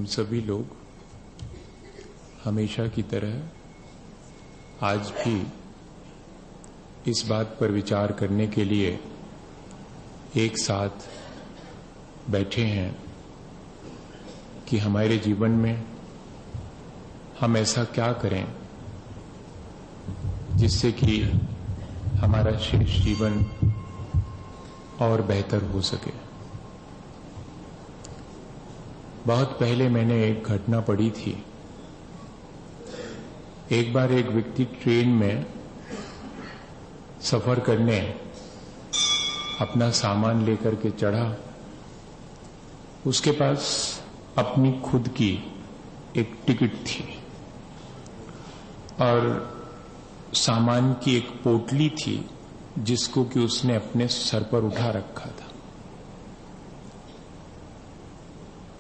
सभी लोग हमेशा की तरह आज भी इस बात पर विचार करने के लिए एक साथ बैठे हैं कि हमारे जीवन में हम ऐसा क्या करें जिससे कि हमारा शेष जीवन और बेहतर हो सके। बहुत पहले मैंने एक घटना पढ़ी थी। एक बार एक व्यक्ति ट्रेन में सफर करने अपना सामान लेकर के चढ़ा। उसके पास अपनी खुद की एक टिकट थी और सामान की एक पोटली थी जिसको कि उसने अपने सर पर उठा रखा था।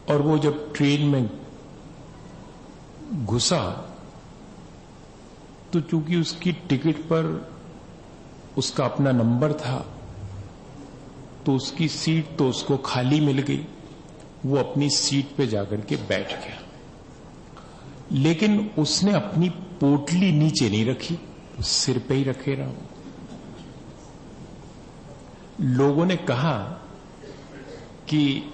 और वो जब ट्रेन में घुसा तो चूंकि उसकी टिकट पर उसका अपना नंबर था तो उसकी सीट तो उसको खाली मिल गई। वो अपनी सीट पे जाकर के बैठ गया, लेकिन उसने अपनी पोटली नीचे नहीं रखी, सिर पे ही रखे रहा। लोगों ने कहा कि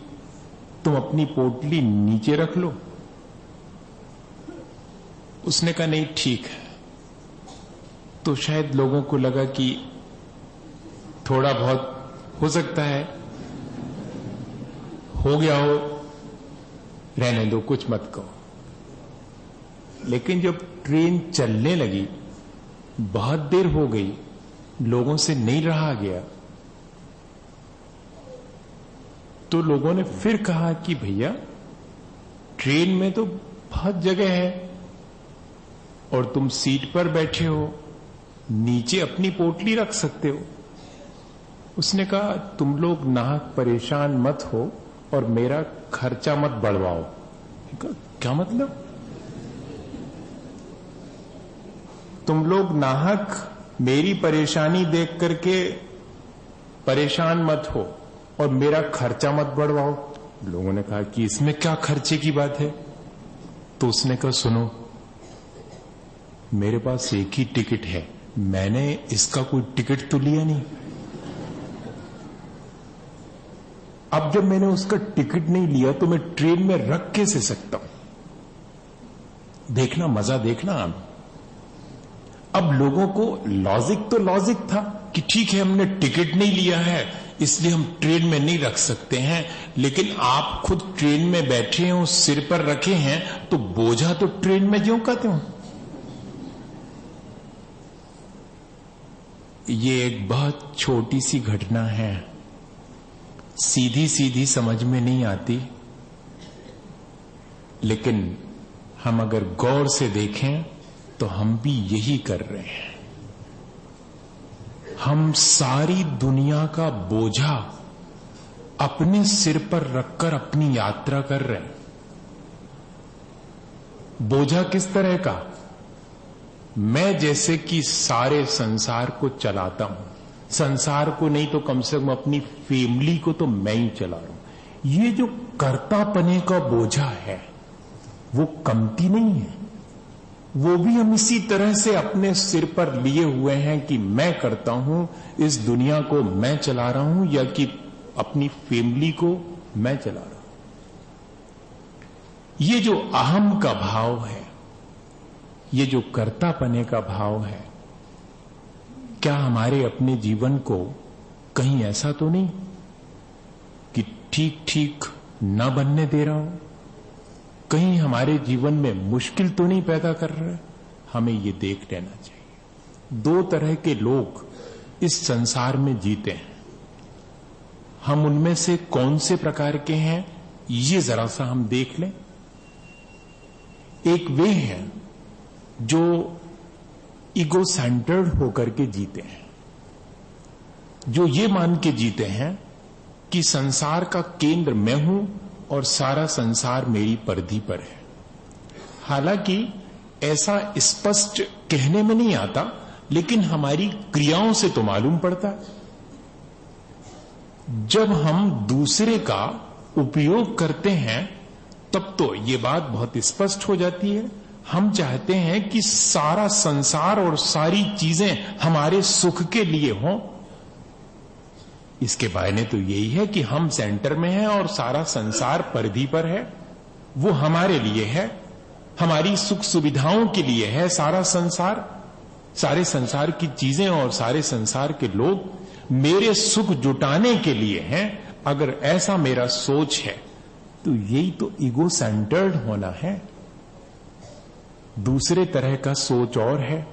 तुम अपनी पोटली नीचे रख लो। उसने कहा नहीं ठीक है। तो शायद लोगों को लगा कि थोड़ा बहुत हो सकता है हो गया हो, रहने दो, कुछ मत कहो। लेकिन जब ट्रेन चलने लगी, बहुत देर हो गई, लोगों से नहीं रहा गया, तो लोगों ने फिर कहा कि भैया ट्रेन में तो बहुत जगह है और तुम सीट पर बैठे हो, नीचे अपनी पोटली रख सकते हो। उसने कहा तुम लोग नाहक परेशान मत हो और मेरा खर्चा मत बढ़वाओ। क्या मतलब? तुम लोग नाहक मेरी परेशानी देख करके परेशान मत हो और मेरा खर्चा मत बढ़वाओ। लोगों ने कहा कि इसमें क्या खर्चे की बात है? तो उसने कहा सुनो, मेरे पास एक ही टिकट है, मैंने इसका कोई टिकट तो लिया नहीं। अब जब मैंने उसका टिकट नहीं लिया तो मैं ट्रेन में रख कैसे सकता हूं? देखना, मजा देखना आप। अब लोगों को लॉजिक तो लॉजिक था कि ठीक है हमने टिकट नहीं लिया है इसलिए हम ट्रेन में नहीं रख सकते हैं, लेकिन आप खुद ट्रेन में बैठे हैं, उस सिर पर रखे हैं, तो बोझा तो ट्रेन में ज्यों का त्यों। ये एक बहुत छोटी सी घटना है, सीधी सीधी समझ में नहीं आती, लेकिन हम अगर गौर से देखें तो हम भी यही कर रहे हैं। हम सारी दुनिया का बोझा अपने सिर पर रखकर अपनी यात्रा कर रहे हैं। बोझा किस तरह का? मैं जैसे कि सारे संसार को चलाता हूं, संसार को नहीं तो कम से कम अपनी फैमिली को तो मैं ही चला रहा हूं। ये जो कर्तापने का बोझा है वो कमती नहीं है, वो भी हम इसी तरह से अपने सिर पर लिए हुए हैं कि मैं करता हूं, इस दुनिया को मैं चला रहा हूं या कि अपनी फैमिली को मैं चला रहा हूं। ये जो अहम का भाव है, ये जो कर्तापने का भाव है, क्या हमारे अपने जीवन को कहीं ऐसा तो नहीं कि ठीक ठीक न बनने दे रहा हूं? कहीं हमारे जीवन में मुश्किल तो नहीं पैदा कर रहे? हमें ये देख लेना चाहिए। दो तरह के लोग इस संसार में जीते हैं, हम उनमें से कौन से प्रकार के हैं ये जरा सा हम देख लें। एक वे हैं जो ईगो सेंटर्ड होकर के जीते हैं, जो ये मान के जीते हैं कि संसार का केंद्र मैं हूं और सारा संसार मेरी परिधि पर है। हालांकि ऐसा स्पष्ट कहने में नहीं आता, लेकिन हमारी क्रियाओं से तो मालूम पड़ता है। जब हम दूसरे का उपयोग करते हैं तब तो ये बात बहुत स्पष्ट हो जाती है। हम चाहते हैं कि सारा संसार और सारी चीजें हमारे सुख के लिए हों। इसके मायने तो यही है कि हम सेंटर में हैं और सारा संसार परिधि पर है। वो हमारे लिए है, हमारी सुख सुविधाओं के लिए है सारा संसार। सारे संसार की चीजें और सारे संसार के लोग मेरे सुख जुटाने के लिए हैं। अगर ऐसा मेरा सोच है तो यही तो ईगो सेंटर्ड होना है। दूसरे तरह का सोच और है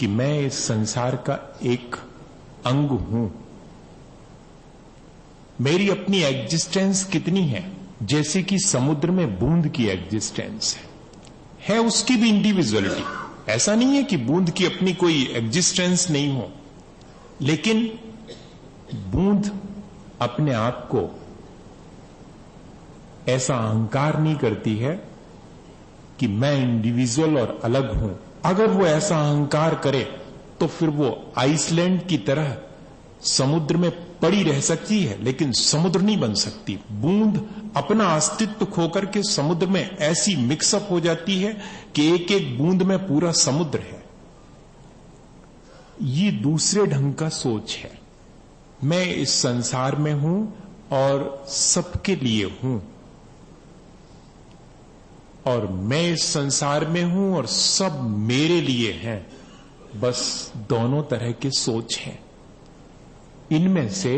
कि मैं इस संसार का एक अंग हूं। मेरी अपनी एग्जिस्टेंस कितनी है, जैसे कि समुद्र में बूंद की एग्जिस्टेंस है उसकी भी इंडिविजुअलिटी। ऐसा नहीं है कि बूंद की अपनी कोई एग्जिस्टेंस नहीं हो, लेकिन बूंद अपने आप को ऐसा अहंकार नहीं करती है कि मैं इंडिविजुअल और अलग हूं। अगर वो ऐसा अहंकार करे तो फिर वो आइसलैंड की तरह समुद्र में पड़ी रह सकती है, लेकिन समुद्र नहीं बन सकती। बूंद अपना अस्तित्व खोकर के समुद्र में ऐसी मिक्सअप हो जाती है कि एक एक बूंद में पूरा समुद्र है। ये दूसरे ढंग का सोच है। मैं इस संसार में हूं और सबके लिए हूं, और मैं इस संसार में हूं और सब मेरे लिए हैं। बस दोनों तरह के सोच हैं। इनमें से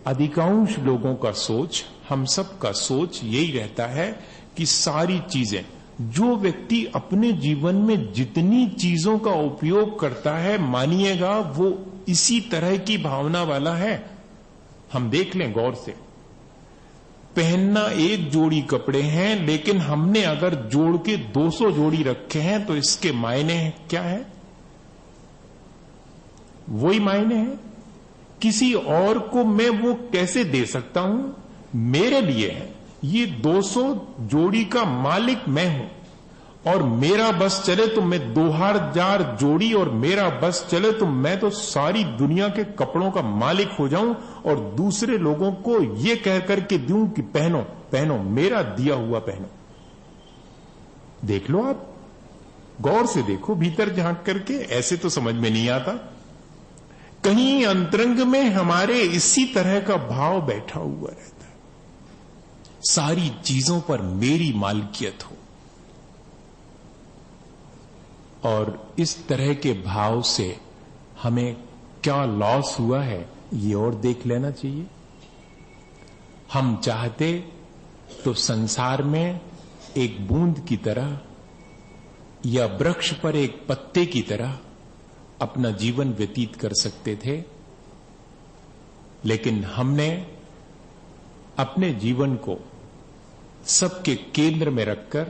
अधिकांश लोगों का सोच, हम सब का सोच यही रहता है कि सारी चीजें, जो व्यक्ति अपने जीवन में जितनी चीजों का उपयोग करता है, मानिएगा वो इसी तरह की भावना वाला है। हम देख लें गौर से, पहनना एक जोड़ी कपड़े हैं, लेकिन हमने अगर जोड़ के 200 जोड़ी रखे हैं तो इसके मायने क्या है? वही मायने हैं। किसी और को मैं वो कैसे दे सकता हूं? मेरे लिए है। ये 200 जोड़ी का मालिक मैं हूं, और मेरा बस चले तो मैं 2000 जोड़ी, और मेरा बस चले तो मैं तो सारी दुनिया के कपड़ों का मालिक हो जाऊं और दूसरे लोगों को ये कह करके दूं कि पहनो पहनो, मेरा दिया हुआ पहनो। देख लो, आप गौर से देखो, भीतर झांक करके। ऐसे तो समझ में नहीं आता। कहीं अंतरंग में हमारे इसी तरह का भाव बैठा हुआ रहता है, सारी चीजों पर मेरी मालकियत हो। और इस तरह के भाव से हमें क्या लॉस हुआ है, ये और देख लेना चाहिए। हम चाहते तो संसार में एक बूंद की तरह या वृक्ष पर एक पत्ते की तरह अपना जीवन व्यतीत कर सकते थे, लेकिन हमने अपने जीवन को सबके केंद्र में रखकर,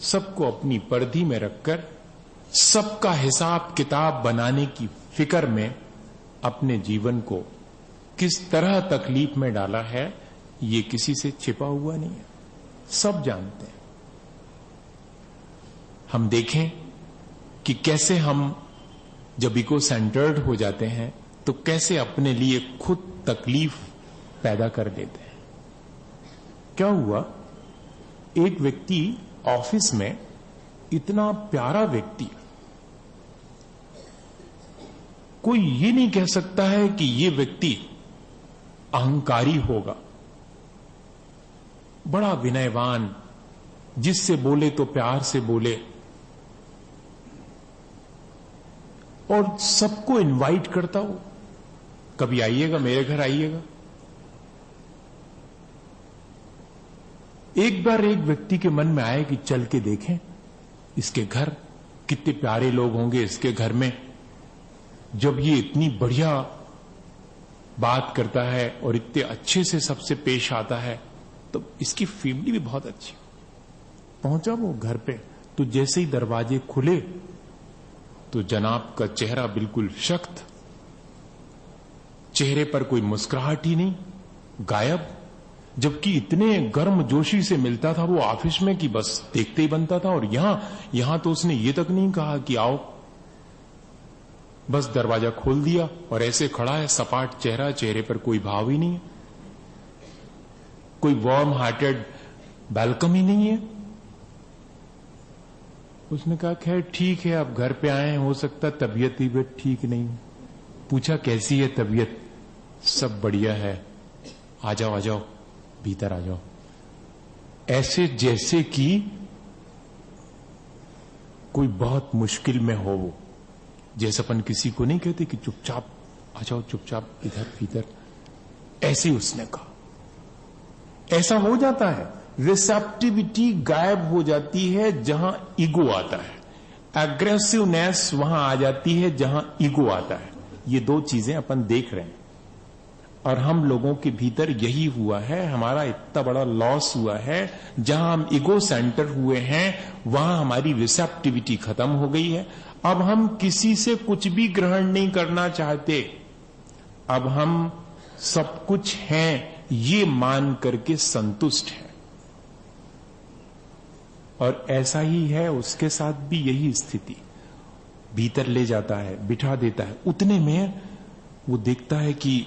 सबको अपनी परिधि में रखकर, सबका हिसाब किताब बनाने की फिक्र में अपने जीवन को किस तरह तकलीफ में डाला है, ये किसी से छिपा हुआ नहीं है, सब जानते हैं। हम देखें कि कैसे हम जब इको सेंटर्ड हो जाते हैं तो कैसे अपने लिए खुद तकलीफ पैदा कर देते हैं। क्या हुआ, एक व्यक्ति ऑफिस में, इतना प्यारा व्यक्ति, कोई ये नहीं कह सकता है कि ये व्यक्ति अहंकारी होगा, बड़ा विनयवान, जिससे बोले तो प्यार से बोले, और सबको इनवाइट करता हो, कभी आइएगा मेरे घर आइएगा। एक बार एक व्यक्ति के मन में आए कि चल के देखें इसके घर, कितने प्यारे लोग होंगे इसके घर में। जब ये इतनी बढ़िया बात करता है और इतने अच्छे से सबसे पेश आता है, तो इसकी फैमिली भी बहुत अच्छी। पहुंचा वो घर पे, तो जैसे ही दरवाजे खुले तो जनाब का चेहरा बिल्कुल सख्त, चेहरे पर कोई मुस्कुराहट ही नहीं, गायब। जबकि इतने गर्म जोशी से मिलता था वो ऑफिस में कि बस देखते ही बनता था। और यहां तो उसने ये तक नहीं कहा कि आओ, बस दरवाजा खोल दिया और ऐसे खड़ा है, सपाट चेहरा, चेहरे पर कोई भाव ही नहीं है, कोई वार्म हार्टेड वेलकम ही नहीं है। उसने कहा खैर ठीक है, आप घर पे आए हैं, हो सकता तबीयत ठीक नहीं। पूछा कैसी है तबीयत? सब बढ़िया है, आ जाओ आ जाओ, भीतर आ जाओ। ऐसे जैसे कि कोई बहुत मुश्किल में हो वो, जैसे अपन किसी को नहीं कहते कि चुपचाप आ जाओ, चुपचाप इधर भीतर, ऐसे उसने कहा। ऐसा हो जाता है, रिसेप्टिविटी गायब हो जाती है जहां ईगो आता है, एग्रेसिवनेस वहां आ जाती है जहां ईगो आता है। ये दो चीजें अपन देख रहे हैं और हम लोगों के भीतर यही हुआ है। हमारा इतना बड़ा लॉस हुआ है, जहां हम ईगो सेंटर हुए हैं वहां हमारी रिसेप्टिविटी खत्म हो गई है। अब हम किसी से कुछ भी ग्रहण नहीं करना चाहते, अब हम सब कुछ हैं ये मान करके संतुष्ट हैं। और ऐसा ही है उसके साथ भी यही स्थिति। भीतर ले जाता है, बिठा देता है, उतने में वो देखता है कि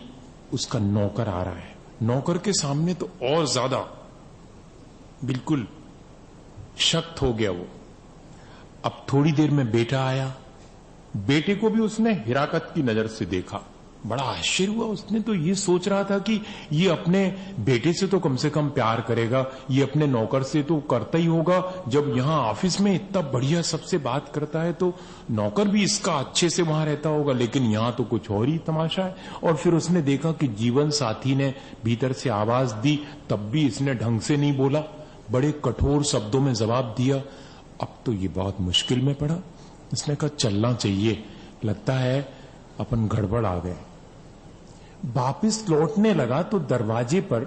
उसका नौकर आ रहा है। नौकर के सामने तो और ज्यादा बिल्कुल शक्त हो गया वो। अब थोड़ी देर में बेटा आया, बेटे को भी उसने हिराकत की नजर से देखा। बड़ा आश्चर्य हुआ, उसने तो ये सोच रहा था कि ये अपने बेटे से तो कम से कम प्यार करेगा, ये अपने नौकर से तो करता ही होगा। जब यहां ऑफिस में इतना बढ़िया सबसे बात करता है तो नौकर भी इसका अच्छे से वहां रहता होगा, लेकिन यहां तो कुछ और ही तमाशा है। और फिर उसने देखा कि जीवन साथी ने भीतर से आवाज दी, तब भी इसने ढंग से नहीं बोला, बड़े कठोर शब्दों में जवाब दिया। अब तो ये बहुत मुश्किल में पड़ा। इसने कहा चलना चाहिए, लगता है अपन गड़बड़ आ गए। वापिस लौटने लगा तो दरवाजे पर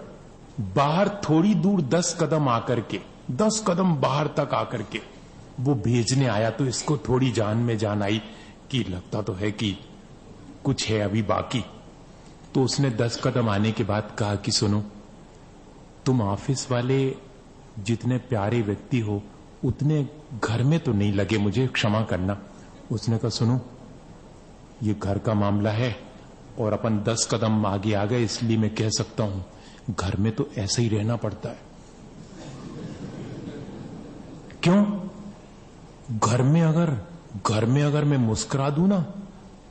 बाहर थोड़ी दूर 10 कदम आकर के, 10 कदम बाहर तक आकर के वो भेजने आया। तो इसको थोड़ी जान में जान आई कि लगता तो है कि कुछ है अभी बाकी। तो उसने 10 कदम आने के बाद कहा कि सुनो, तुम ऑफिस वाले जितने प्यारे व्यक्ति हो उतने घर में तो नहीं लगे, मुझे क्षमा करना। उसने कहा सुनो, ये घर का मामला है और अपन 10 कदम आगे आ गए, इसलिए मैं कह सकता हूं घर में तो ऐसे ही रहना पड़ता है। क्यों? घर में अगर मैं मुस्कुरा दूं ना,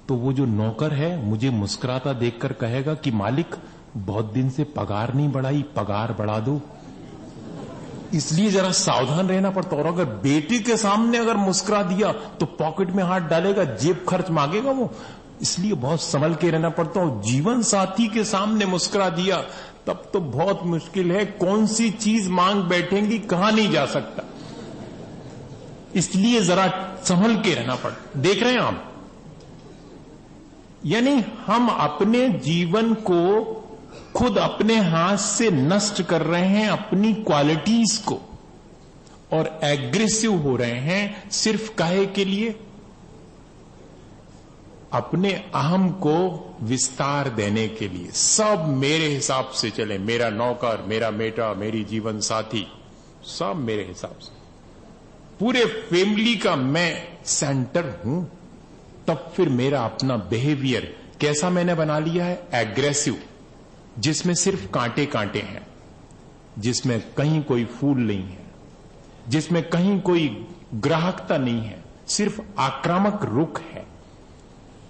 तो वो जो नौकर है मुझे मुस्कुराता देखकर कहेगा कि मालिक बहुत दिन से पगार नहीं बढ़ाई, पगार बढ़ा दो। इसलिए जरा सावधान रहना पड़ता। और अगर बेटी के सामने अगर मुस्कुरा दिया तो पॉकेट में हाथ डालेगा, जेब खर्च मांगेगा वो, इसलिए बहुत संभल के रहना पड़ता। और जीवन साथी के सामने मुस्कुरा दिया तब तो बहुत मुश्किल है, कौन सी चीज मांग बैठेंगी, कहां नहीं जा सकता। इसलिए जरा संभल के रहना पड़ता। देख रहे हैं आप, यानी हम अपने जीवन को खुद अपने हाथ से नष्ट कर रहे हैं, अपनी क्वालिटीज को, और एग्रेसिव हो रहे हैं सिर्फ काहे के लिए? अपने अहम को विस्तार देने के लिए। सब मेरे हिसाब से चले, मेरा नौकर, मेरा बेटा, मेरी जीवन साथी, सब मेरे हिसाब से, पूरे फैमिली का मैं सेंटर हूं। तब फिर मेरा अपना बिहेवियर कैसा मैंने बना लिया है? एग्रेसिव, जिसमें सिर्फ कांटे कांटे हैं, जिसमें कहीं कोई फूल नहीं है, जिसमें कहीं कोई ग्राहकता नहीं है, सिर्फ आक्रामक रुख है।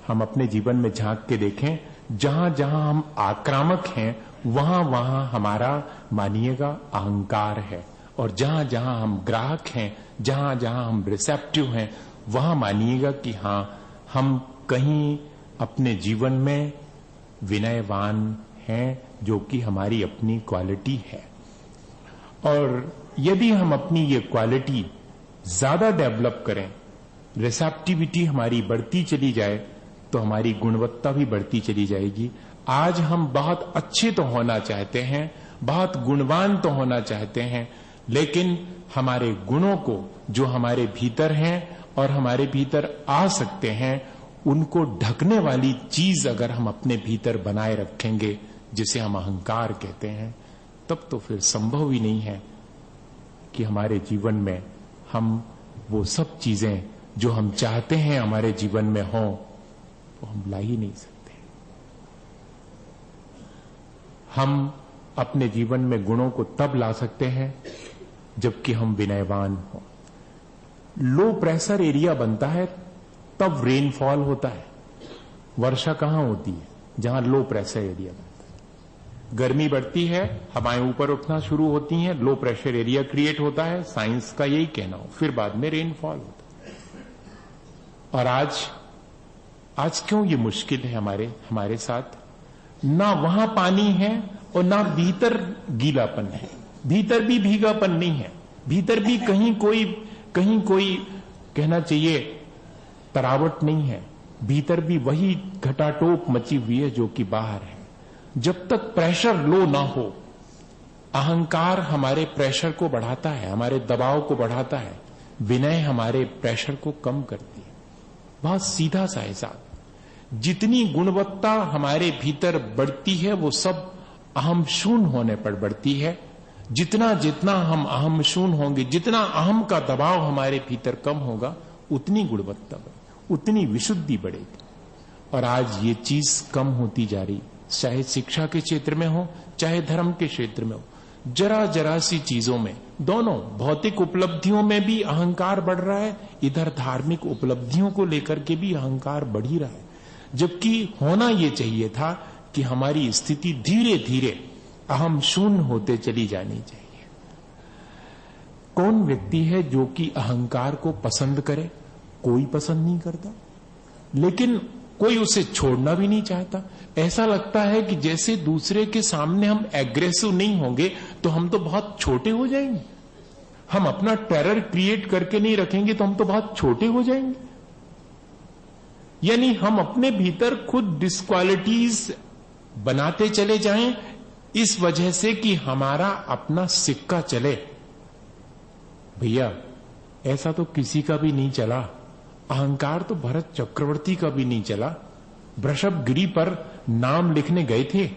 हम अपने जीवन में झांक के देखें, जहां जहां हम आक्रामक हैं वहां वहां हमारा मानिएगा अहंकार है, और जहां जहां हम ग्राहक हैं, जहां जहां हम रिसेप्टिव हैं, वहां मानिएगा कि हां हम कहीं अपने जीवन में विनयवान हैं, जो कि हमारी अपनी क्वालिटी है। और यदि हम अपनी ये क्वालिटी ज्यादा डेवलप करें, रिसेप्टिविटी हमारी बढ़ती चली जाए, तो हमारी गुणवत्ता भी बढ़ती चली जाएगी। आज हम बहुत अच्छे तो होना चाहते हैं, बहुत गुणवान तो होना चाहते हैं, लेकिन हमारे गुणों को जो हमारे भीतर हैं और हमारे भीतर आ सकते हैं, उनको ढकने वाली चीज अगर हम अपने भीतर बनाए रखेंगे, जिसे हम अहंकार कहते हैं, तब तो फिर संभव ही नहीं है कि हमारे जीवन में हम वो सब चीजें जो हम चाहते हैं हमारे जीवन में हों, वो हम ला ही नहीं सकते। हम अपने जीवन में गुणों को तब ला सकते हैं जबकि हम विनयवान हो। लो प्रेशर एरिया बनता है तब रेनफॉल होता है। वर्षा कहां होती है? जहां लो प्रेशर एरिया बनता है। गर्मी बढ़ती है, हवाएं ऊपर उठना शुरू होती हैं, लो प्रेशर एरिया क्रिएट होता है, साइंस का यही कहना हो, फिर बाद में रेनफॉल होता है। और आज क्यों ये मुश्किल है हमारे साथ? ना वहां पानी है और ना भीतर गीलापन है, भीतर भी भीगापन नहीं है, भीतर भी कहीं कोई कहना चाहिए तरावट नहीं है, भीतर भी वही घटाटोप मची हुई है जो कि बाहर है। जब तक प्रेशर लो ना हो, अहंकार हमारे प्रेशर को बढ़ाता है, हमारे दबाव को बढ़ाता है, विनय हमारे प्रेशर को कम करती है। बहुत सीधा सा हिसाब। जितनी गुणवत्ता हमारे भीतर बढ़ती है वो सब अहम शून्य होने पर बढ़ती है। जितना जितना हम अहम शून्य होंगे, जितना अहम का दबाव हमारे भीतर कम होगा, उतनी गुणवत्ता बढ़ेगी, उतनी विशुद्धि बढ़ेगी। और आज ये चीज कम होती जा रही, चाहे शिक्षा के क्षेत्र में हो, चाहे धर्म के क्षेत्र में हो। जरा सी चीजों में, दोनों भौतिक उपलब्धियों में भी अहंकार बढ़ रहा है, इधर धार्मिक उपलब्धियों को लेकर के भी अहंकार बढ़ ही रहा है। जबकि होना यह चाहिए था कि हमारी स्थिति धीरे धीरे अहम शून्य होते चली जानी चाहिए। कौन व्यक्ति है जो कि अहंकार को पसंद करे? कोई पसंद नहीं करता, लेकिन कोई उसे छोड़ना भी नहीं चाहता। ऐसा लगता है कि जैसे दूसरे के सामने हम एग्रेसिव नहीं होंगे तो हम तो बहुत छोटे हो जाएंगे, हम अपना टेरर क्रिएट करके नहीं रखेंगे तो हम तो बहुत छोटे हो जाएंगे। यानी हम अपने भीतर खुद डिस्क्वालिटीज बनाते चले जाएं, इस वजह से कि हमारा अपना सिक्का चले। भैया ऐसा तो किसी का भी नहीं चला, अहंकार तो भरत चक्रवर्ती का भी नहीं चला। वृषभगिरी पर नाम लिखने गए थे,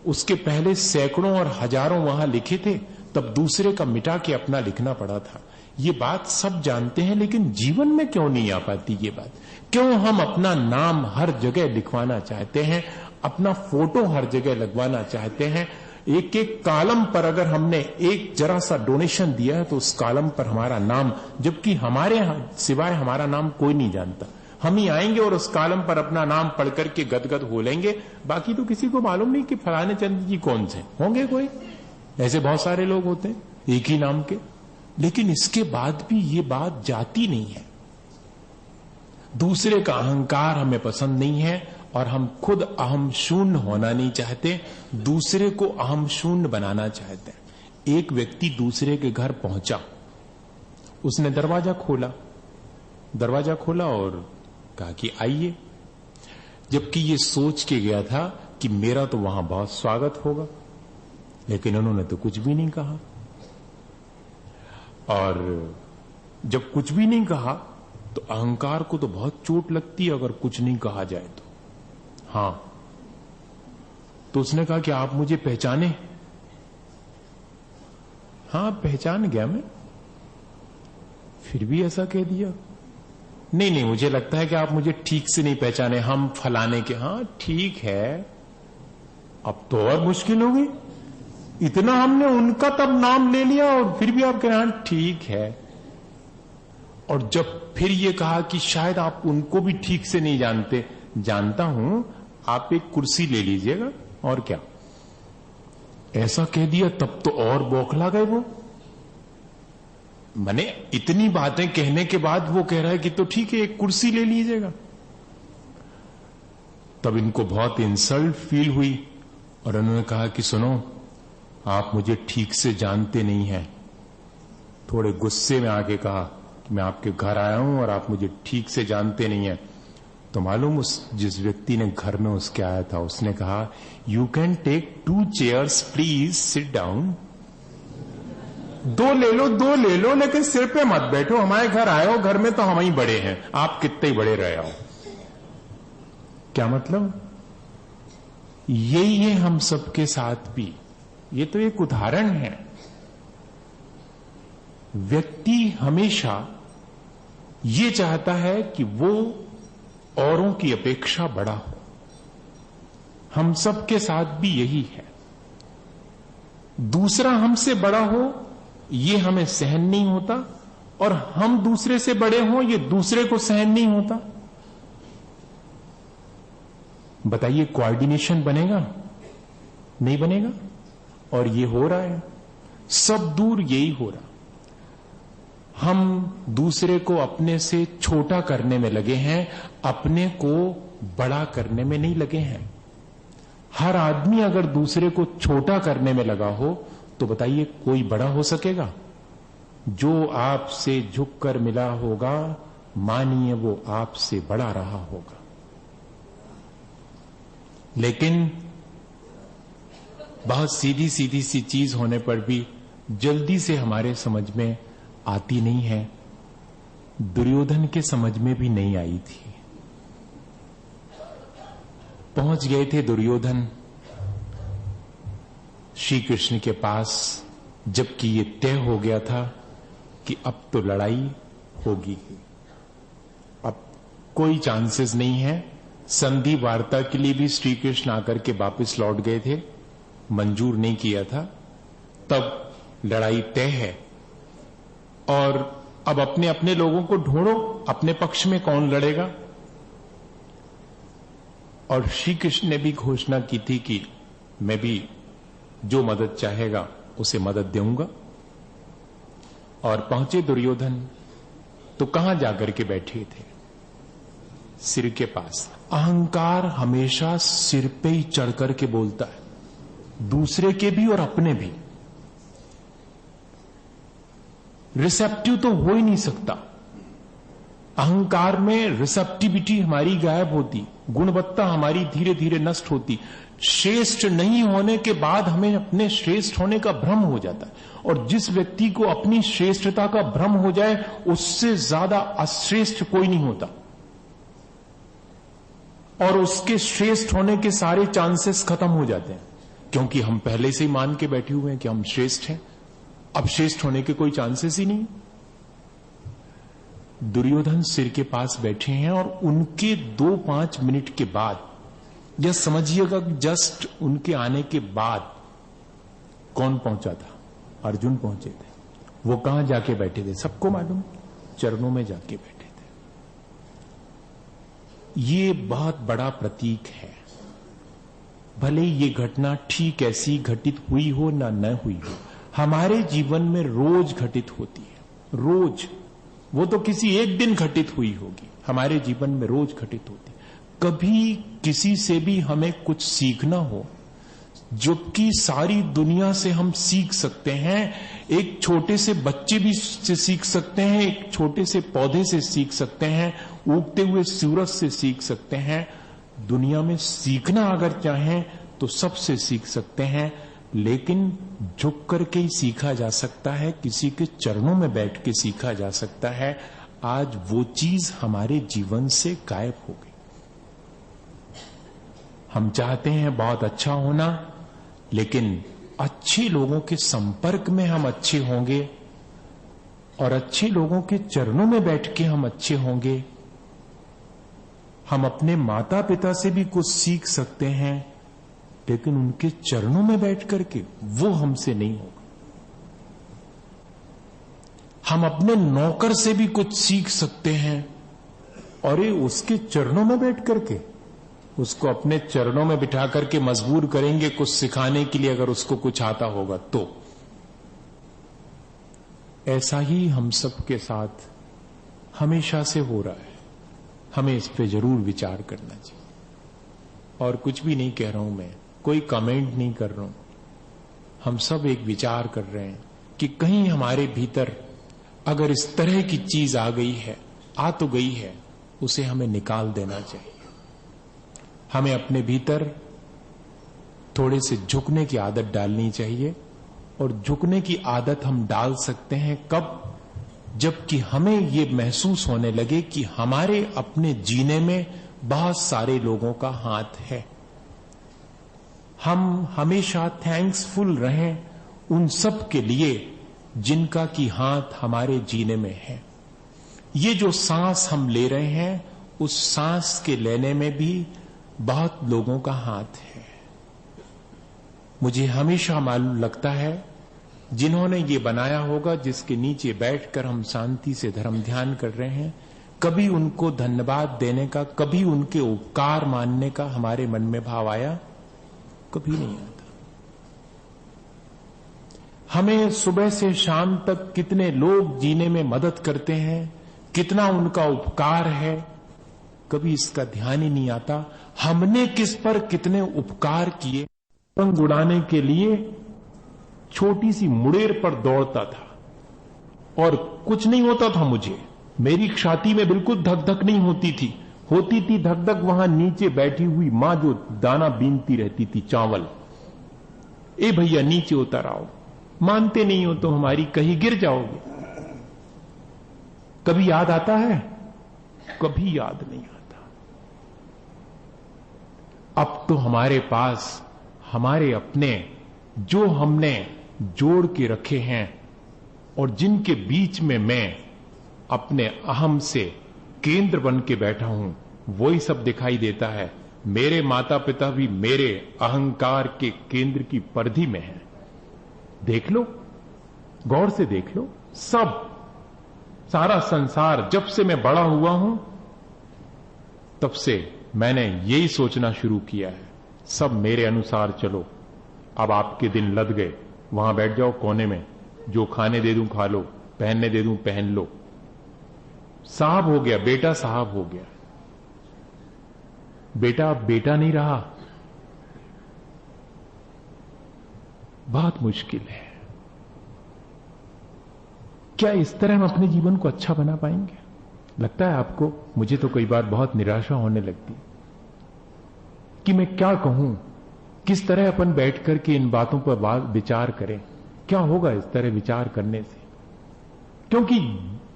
उसके पहले सैकड़ों और हजारों वहां लिखे थे, तब दूसरे का मिटा के अपना लिखना पड़ा था। ये बात सब जानते हैं, लेकिन जीवन में क्यों नहीं आ पाती ये बात? क्यों हम अपना नाम हर जगह लिखवाना चाहते हैं, अपना फोटो हर जगह लगवाना चाहते हैं? एक एक कॉलम पर अगर हमने एक जरा सा डोनेशन दिया है तो उस कॉलम पर हमारा नाम, जबकि हमारे सिवाय हमारा नाम कोई नहीं जानता। हम ही आएंगे और उस कॉलम पर अपना नाम पढ़ करके गदगद हो लेंगे, बाकी तो किसी को मालूम नहीं कि फलाने चंद्र जी कौन से होंगे। कोई ऐसे बहुत सारे लोग होते हैं एक ही नाम के, लेकिन इसके बाद भी ये बात जाती नहीं है। दूसरे का अहंकार हमें पसंद नहीं है और हम खुद अहम शून्य होना नहीं चाहते, दूसरे को अहम शून्य बनाना चाहते हैं। एक व्यक्ति दूसरे के घर पहुंचा, उसने दरवाजा खोला और कहा कि आइए, जबकि ये सोच के गया था कि मेरा तो वहां बहुत स्वागत होगा, लेकिन उन्होंने तो कुछ भी नहीं कहा। और जब कुछ भी नहीं कहा तो अहंकार को तो बहुत चोट लगती है अगर कुछ नहीं कहा जाए तो। हां, तो उसने कहा कि आप मुझे पहचाने? हां, पहचान गया मैं। फिर भी ऐसा कह दिया? नहीं, मुझे लगता है कि आप मुझे ठीक से नहीं पहचाने, हम फलाने के। हां ठीक है, अब तो और मुश्किल हो गई। इतना हमने उनका तब नाम ले लिया और फिर भी आप कह रहे हैं ठीक है। और जब फिर ये कहा कि शायद आप उनको भी ठीक से नहीं जानते, जानता हूं, आप एक कुर्सी ले लीजिएगा और क्या। ऐसा कह दिया तब तो और बौखला गए वो। मैंने इतनी बातें कहने के बाद वो कह रहा है कि तो ठीक है एक कुर्सी ले लीजिएगा। तब इनको बहुत इंसल्ट फील हुई और उन्होंने कहा कि सुनो, आप मुझे ठीक से जानते नहीं हैं। थोड़े गुस्से में आके कहा कि मैं आपके घर आया हूं और आप मुझे ठीक से जानते नहीं हैं। तो मालूम उस जिस व्यक्ति ने घर में उसके आया था, उसने कहा you can take 2 chairs please, sit down. 2 ले लो, लेकिन सिर पे मत बैठो। हमारे घर आए हो, घर में तो हम ही बड़े हैं, आप कितने ही बड़े रहे हो। क्या मतलब? यही है हम सबके साथ भी। ये तो एक उदाहरण है। व्यक्ति हमेशा ये चाहता है कि वो औरों की अपेक्षा बड़ा हो। हम सबके साथ भी यही है। दूसरा हमसे बड़ा हो ये हमें सहन नहीं होता, और हम दूसरे से बड़े हों ये दूसरे को सहन नहीं होता। बताइए कोऑर्डिनेशन बनेगा? नहीं बनेगा। और ये हो रहा है, सब दूर यही हो रहा। हम दूसरे को अपने से छोटा करने में लगे हैं, अपने को बड़ा करने में नहीं लगे हैं। हर आदमी अगर दूसरे को छोटा करने में लगा हो तो बताइए कोई बड़ा हो सकेगा? जो आपसे झुककर मिला होगा, मानिए वो आपसे बड़ा रहा होगा। लेकिन बहुत सीधी सीधी सी चीज होने पर भी जल्दी से हमारे समझ में आती नहीं है। दुर्योधन के समझ में भी नहीं आई थी। पहुंच गए थे दुर्योधन श्री कृष्ण के पास, जबकि ये तय हो गया था कि अब तो लड़ाई होगी, अब कोई चांसेस नहीं है। संधि वार्ता के लिए भी श्री कृष्ण आकर के वापस लौट गए थे, मंजूर नहीं किया था। तब लड़ाई तय है, और अब अपने अपने लोगों को ढूंढो, अपने पक्ष में कौन लड़ेगा। और श्री कृष्ण ने भी घोषणा की थी कि मैं भी जो मदद चाहेगा उसे मदद दूंगा। और पहुंचे दुर्योधन तो कहां जाकर के बैठे थे? सिर के पास। अहंकार हमेशा सिर पे ही चढ़ करके बोलता है, दूसरे के भी और अपने भी। रिसेप्टिव तो हो ही नहीं सकता। अहंकार में रिसेप्टिविटी हमारी गायब होती, गुणवत्ता हमारी धीरे धीरे नष्ट होती। श्रेष्ठ नहीं होने के बाद हमें अपने श्रेष्ठ होने का भ्रम हो जाता है, और जिस व्यक्ति को अपनी श्रेष्ठता का भ्रम हो जाए उससे ज्यादा अश्रेष्ठ कोई नहीं होता, और उसके श्रेष्ठ होने के सारे चांसेस खत्म हो जाते हैं, क्योंकि हम पहले से ही मान के बैठे हुए हैं कि हम श्रेष्ठ हैं। अब श्रेष्ठ होने के कोई चांसेस ही नहीं। दुर्योधन सिर के पास बैठे हैं, और उनके 2-5 मिनट के बाद, या समझिएगा जस्ट उनके आने के बाद कौन पहुंचा था? अर्जुन पहुंचे थे। वो कहां जाके बैठे थे सबको मालूम, चरणों में जाके बैठे थे। ये बहुत बड़ा प्रतीक है। भले ये घटना ठीक ऐसी घटित हुई हो ना न हुई हो, हमारे जीवन में रोज घटित होती है। रोज, वो तो किसी एक दिन घटित हुई होगी, हमारे जीवन में रोज घटित होती है। कभी किसी से भी हमें कुछ सीखना हो, जबकि सारी दुनिया से हम सीख सकते हैं। एक छोटे से बच्चे भी से सीख सकते हैं, एक छोटे से पौधे से सीख सकते हैं, उगते हुए सूरज से सीख सकते हैं। दुनिया में सीखना अगर चाहें तो सबसे सीख सकते हैं, लेकिन झुक करके ही सीखा जा सकता है, किसी के चरणों में बैठ के सीखा जा सकता है। आज वो चीज हमारे जीवन से गायब हो गई। हम चाहते हैं बहुत अच्छा होना, लेकिन अच्छे लोगों के संपर्क में हम अच्छे होंगे, और अच्छे लोगों के चरणों में बैठ के हम अच्छे होंगे। हम अपने माता पिता से भी कुछ सीख सकते हैं, लेकिन उनके चरणों में बैठ करके वो हमसे नहीं होगा। हम अपने नौकर से भी कुछ सीख सकते हैं, और ये उसके चरणों में बैठ करके उसको अपने चरणों में बिठा करके मजबूर करेंगे कुछ सिखाने के लिए, अगर उसको कुछ आता होगा तो। ऐसा ही हम सब के साथ हमेशा से हो रहा है। हमें इस पे जरूर विचार करना चाहिए। और कुछ भी नहीं कह रहा हूं मैं, कोई कमेंट नहीं कर रहा हूं। हम सब एक विचार कर रहे हैं कि कहीं हमारे भीतर अगर इस तरह की चीज आ गई है, आ तो गई है, उसे हमें निकाल देना चाहिए। हमें अपने भीतर थोड़े से झुकने की आदत डालनी चाहिए, और झुकने की आदत हम डाल सकते हैं कब? जबकि हमें ये महसूस होने लगे कि हमारे अपने जीने में बहुत सारे लोगों का हाथ है। हम हमेशा थैंक्सफुल रहें उन सब के लिए जिनका कि हाथ हमारे जीने में है। ये जो सांस हम ले रहे हैं, उस सांस के लेने में भी बहुत लोगों का हाथ है। मुझे हमेशा मालूम लगता है जिन्होंने ये बनाया होगा, जिसके नीचे बैठकर हम शांति से धर्म ध्यान कर रहे हैं, कभी उनको धन्यवाद देने का, कभी उनके उपकार मानने का हमारे मन में भाव आया? कभी नहीं आता। हमें सुबह से शाम तक कितने लोग जीने में मदद करते हैं, कितना उनका उपकार है, कभी इसका ध्यान ही नहीं आता। हमने किस पर कितने उपकार किए। पतंग उड़ाने के लिए छोटी सी मुड़ेर पर दौड़ता था और कुछ नहीं होता था मुझे, मेरी छाती में बिल्कुल धक धक नहीं होती थी धक धक वहां नीचे बैठी हुई मां जो दाना बीनती रहती थी, चावल। ए भैया नीचे उतर आओ, मानते नहीं हो तो हमारी, कहीं गिर जाओगे। कभी याद आता है? कभी याद नहीं आता। अब तो हमारे पास हमारे अपने जो हमने जोड़ के रखे हैं और जिनके बीच में मैं अपने अहम से केंद्र बन के बैठा हूं, वही सब दिखाई देता है। मेरे माता पिता भी मेरे अहंकार के केंद्र की परिधि में हैं। देख लो, गौर से देख लो, सब सारा संसार जब से मैं बड़ा हुआ हूं तब से मैंने यही सोचना शुरू किया है, सब मेरे अनुसार चलो। अब आपके दिन लद गए, वहां बैठ जाओ कोने में, जो खाने दे दूं खा लो, पहनने दे दूं पहन लो। साहब हो गया, बेटा साहब हो गया। बेटा अब बेटा नहीं रहा। बहुत मुश्किल है। क्या इस तरह हम अपने जीवन को अच्छा बना पाएंगे? लगता है आपको? मुझे तो कई बार बहुत निराशा होने लगती कि मैं क्या कहूं, किस तरह अपन बैठ करके इन बातों पर विचार करें। क्या होगा इस तरह विचार करने से? क्योंकि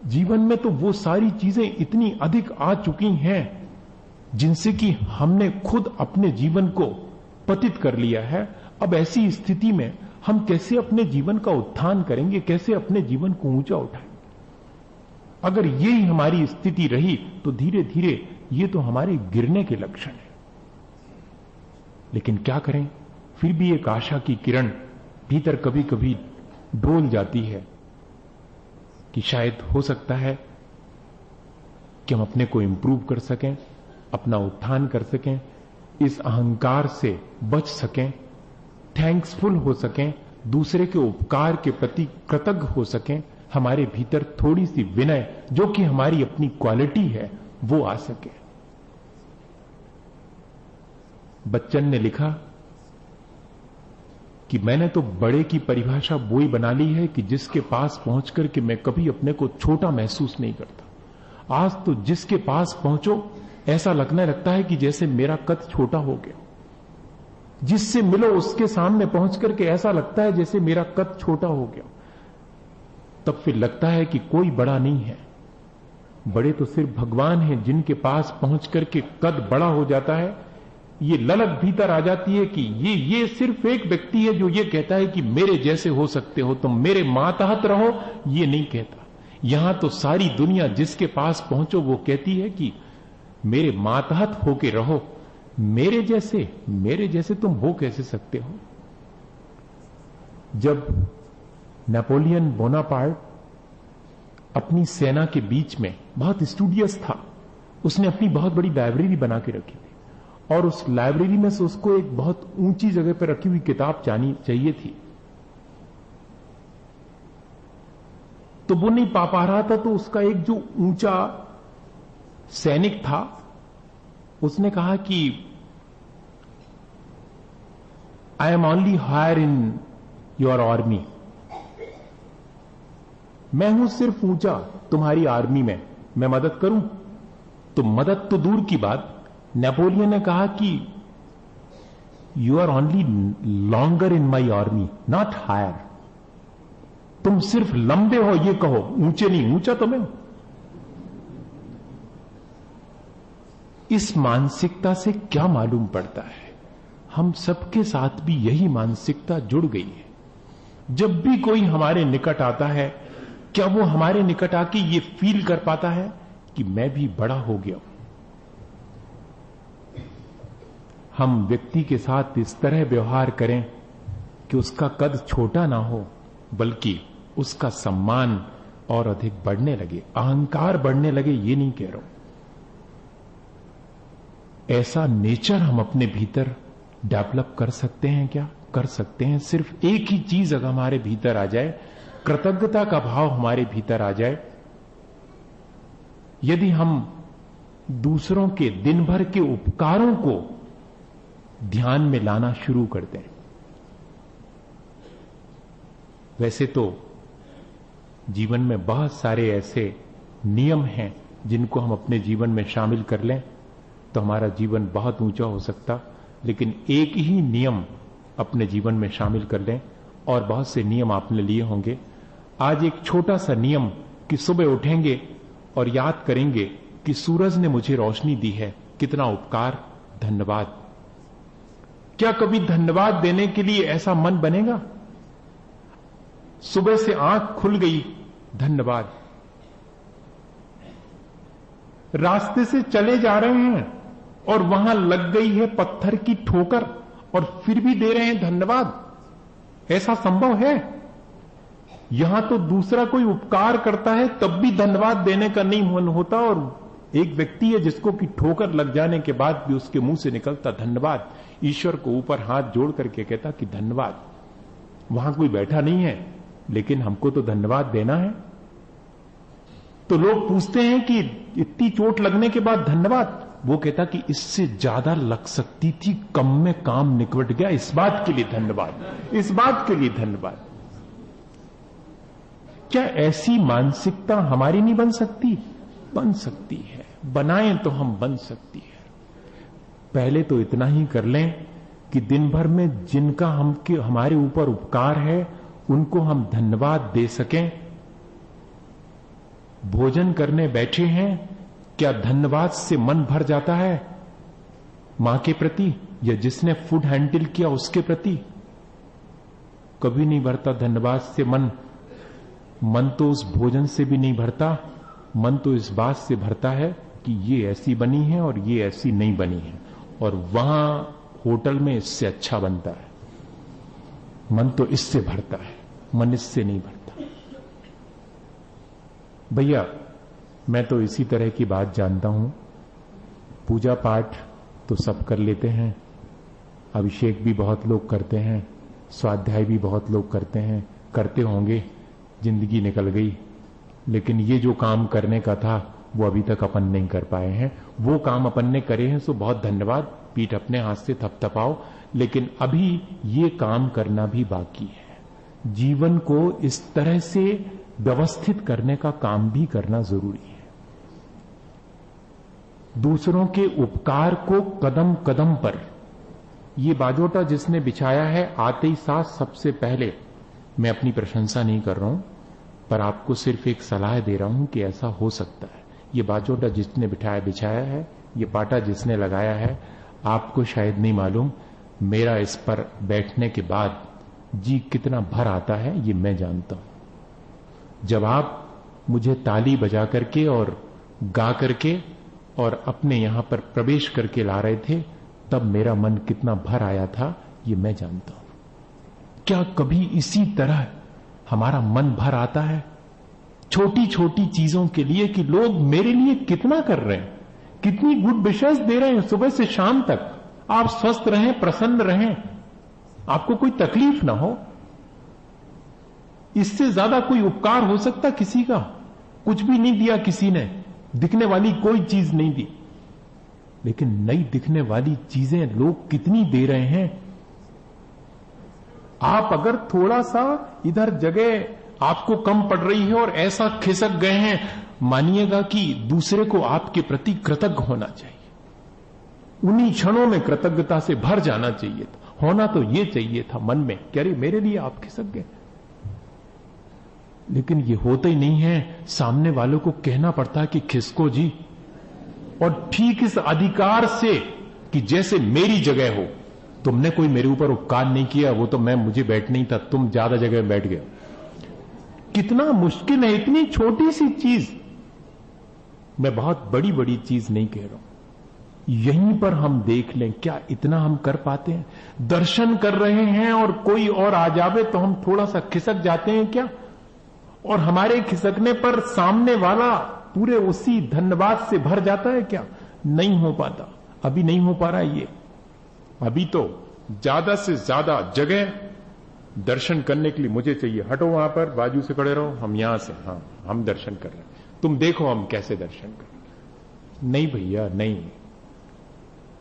जीवन में तो वो सारी चीजें इतनी अधिक आ चुकी हैं जिनसे कि हमने खुद अपने जीवन को पतित कर लिया है। अब ऐसी स्थिति में हम कैसे अपने जीवन का उत्थान करेंगे, कैसे अपने जीवन को ऊंचा उठाएंगे? अगर यही हमारी स्थिति रही तो धीरे धीरे ये तो हमारे गिरने के लक्षण है। लेकिन क्या करें, फिर भी एक आशा की किरण भीतर कभी कभी डोल जाती है कि शायद हो सकता है कि हम अपने को इंप्रूव कर सकें, अपना उत्थान कर सकें, इस अहंकार से बच सकें, थैंक्सफुल हो सकें, दूसरे के उपकार के प्रति कृतज्ञ हो सकें, हमारे भीतर थोड़ी सी विनय जो कि हमारी अपनी क्वालिटी है वो आ सके। बच्चन ने लिखा कि मैंने तो बड़े की परिभाषा वो ही बना ली है कि जिसके पास पहुंचकर के मैं कभी अपने को छोटा महसूस नहीं करता। आज तो जिसके पास पहुंचो ऐसा लगने लगता है कि जैसे मेरा कद छोटा हो गया। जिससे मिलो उसके सामने पहुंच करके ऐसा लगता है जैसे मेरा कद छोटा हो गया। तब फिर लगता है कि कोई बड़ा नहीं है, बड़े तो सिर्फ भगवान हैं जिनके पास पहुंच करके कद बड़ा हो जाता है। ये ललक भीतर आ जाती है कि ये सिर्फ एक व्यक्ति है जो ये कहता है कि मेरे जैसे हो सकते हो, तुम मेरे मातहत रहो, ये नहीं कहता। यहां तो सारी दुनिया जिसके पास पहुंचो वो कहती है कि मेरे मातहत होके रहो, मेरे जैसे तुम हो कैसे सकते हो? जब नेपोलियन बोनापार्ट अपनी सेना के बीच में बहुत स्टूडियस था, उसने अपनी बहुत बड़ी लाइब्रेरी बना के रखी थी और उस लाइब्रेरी में से उसको एक बहुत ऊंची जगह पर रखी हुई किताब चाहिए थी। तो वो नहीं पा रहा था, तो उसका एक जो ऊंचा सैनिक था उसने कहा कि I am only higher in your army, मैं हूं सिर्फ ऊंचा तुम्हारी आर्मी में, मैं मदद करूं? तो मदद तो दूर की बात, नेपोलियन ने कहा कि you are only longer in my army not higher, तुम सिर्फ लंबे हो ये कहो, ऊंचे नहीं, ऊंचा तो मैं हूं। इस मानसिकता से क्या मालूम पड़ता है, हम सबके साथ भी यही मानसिकता जुड़ गई है। जब भी कोई हमारे निकट आता है, क्या वो हमारे निकट आके ये फील कर पाता है कि मैं भी बड़ा हो गया हूं? हम व्यक्ति के साथ इस तरह व्यवहार करें कि उसका कद छोटा ना हो, बल्कि उसका सम्मान और अधिक बढ़ने लगे, अहंकार बढ़ने लगे, ये नहीं कह रहा हूं। ऐसा नेचर हम अपने भीतर डेवलप कर सकते हैं क्या? कर सकते हैं। सिर्फ एक ही चीज अगर हमारे भीतर आ जाए, कृतज्ञता का भाव हमारे भीतर आ जाए, यदि हम दूसरों के दिन भर के उपकारों को ध्यान में लाना शुरू कर दें। वैसे तो जीवन में बहुत सारे ऐसे नियम हैं जिनको हम अपने जीवन में शामिल कर लें तो हमारा जीवन बहुत ऊंचा हो सकता, लेकिन एक ही नियम अपने जीवन में शामिल कर लें, और बहुत से नियम आपने लिए होंगे। आज एक छोटा सा नियम कि सुबह उठेंगे और याद करेंगे कि सूरज ने मुझे रोशनी दी है, कितना उपकार, धन्यवाद। क्या कभी धन्यवाद देने के लिए ऐसा मन बनेगा? सुबह से आंख खुल गई, धन्यवाद। रास्ते से चले जा रहे हैं और वहां लग गई है पत्थर की ठोकर और फिर भी दे रहे हैं धन्यवाद। ऐसा संभव है? यहां तो दूसरा कोई उपकार करता है तब भी धन्यवाद देने का नहीं मन होता, और एक व्यक्ति है जिसको कि ठोकर लग जाने के बाद भी उसके मुंह से निकलता धन्यवाद, ईश्वर को ऊपर हाथ जोड़ करके कहता कि धन्यवाद। वहां कोई बैठा नहीं है लेकिन हमको तो धन्यवाद देना है। तो लोग पूछते हैं कि इतनी चोट लगने के बाद धन्यवाद, वो कहता कि इससे ज्यादा लग सकती थी, कम में काम निकट गया, इस बात के लिए धन्यवाद, इस बात के लिए धन्यवाद। क्या ऐसी मानसिकता हमारी नहीं बन सकती? बन सकती है, बनाएं तो हम बन सकती है। पहले तो इतना ही कर लें कि दिन भर में जिनका हमारे ऊपर उपकार है उनको हम धन्यवाद दे सकें। भोजन करने बैठे हैं, क्या धन्यवाद से मन भर जाता है? मां के प्रति या जिसने फूड हैंडल किया उसके प्रति? कभी नहीं भरता धन्यवाद से मन। मन तो उस भोजन से भी नहीं भरता, मन तो इस बात से भरता है कि ये ऐसी बनी है और ये ऐसी नहीं बनी है, और वहां होटल में इससे अच्छा बनता है। मन तो इससे भरता है, मन इससे नहीं भरता। भैया, मैं तो इसी तरह की बात जानता हूं। पूजा पाठ तो सब कर लेते हैं, अभिषेक भी बहुत लोग करते हैं, स्वाध्याय भी बहुत लोग करते हैं, करते होंगे, जिंदगी निकल गई। लेकिन ये जो काम करने का था वो अभी तक अपन नहीं कर पाए हैं। वो काम अपन ने करे हैं सो बहुत धन्यवाद, पीठ अपने हाथ से थपथपाओ। लेकिन अभी ये काम करना भी बाकी है। जीवन को इस तरह से व्यवस्थित करने का काम भी करना जरूरी है। दूसरों के उपकार को कदम कदम पर, ये बाजोटा जिसने बिछाया है, आते ही साथ सबसे पहले, मैं अपनी प्रशंसा नहीं कर रहा हूं पर आपको सिर्फ एक सलाह दे रहा हूं कि ऐसा हो सकता है। ये बाजोटा जिसने बिछाया है, ये पाटा जिसने लगाया है, आपको शायद नहीं मालूम, मेरा इस पर बैठने के बाद जी कितना भर आता है ये मैं जानता हूं। जब आप मुझे ताली बजा करके और गा करके और अपने यहां पर प्रवेश करके ला रहे थे, तब मेरा मन कितना भर आया था ये मैं जानता हूं। क्या कभी इसी तरह हमारा मन भर आता है छोटी छोटी चीजों के लिए कि लोग मेरे लिए कितना कर रहे हैं, कितनी गुड विशेष दे रहे हैं सुबह से शाम तक, आप स्वस्थ रहें, प्रसन्न रहें, आपको कोई तकलीफ ना हो। इससे ज्यादा कोई उपकार हो सकता किसी का? कुछ भी नहीं दिया किसी ने, दिखने वाली कोई चीज नहीं दी, लेकिन नई दिखने वाली चीजें लोग कितनी दे रहे हैं। आप अगर थोड़ा सा इधर जगह आपको कम पड़ रही है और ऐसा खिसक गए हैं, मानिएगा कि दूसरे को आपके प्रति कृतज्ञ होना चाहिए। उन्हीं क्षणों में कृतज्ञता से भर जाना चाहिए था। होना तो ये चाहिए था मन में कि अरे मेरे लिए आप खिसक गए, लेकिन ये होता ही नहीं है। सामने वालों को कहना पड़ता है कि खिसको जी, और ठीक इस अधिकार से कि जैसे मेरी जगह हो, तुमने कोई मेरे ऊपर उपकार नहीं किया, वो तो मुझे बैठ नहीं था, तुम ज्यादा जगह में बैठ गए। कितना मुश्किल है इतनी छोटी सी चीज। मैं बहुत बड़ी बड़ी चीज नहीं कह रहा हूं, यहीं पर हम देख लें, क्या इतना हम कर पाते हैं? दर्शन कर रहे हैं और कोई और आ जावे तो हम थोड़ा सा खिसक जाते हैं क्या? और हमारे खिसकने पर सामने वाला पूरे उसी धन्यवाद से भर जाता है क्या? नहीं हो पाता, अभी नहीं हो पा रहा ये। अभी तो ज्यादा से ज्यादा जगह दर्शन करने के लिए मुझे चाहिए। हटो वहां पर, बाजू से खड़े रहो, हम यहां से, हाँ हम दर्शन कर रहे हैं, तुम देखो हम कैसे दर्शन कर रहे हैं। नहीं भैया नहीं,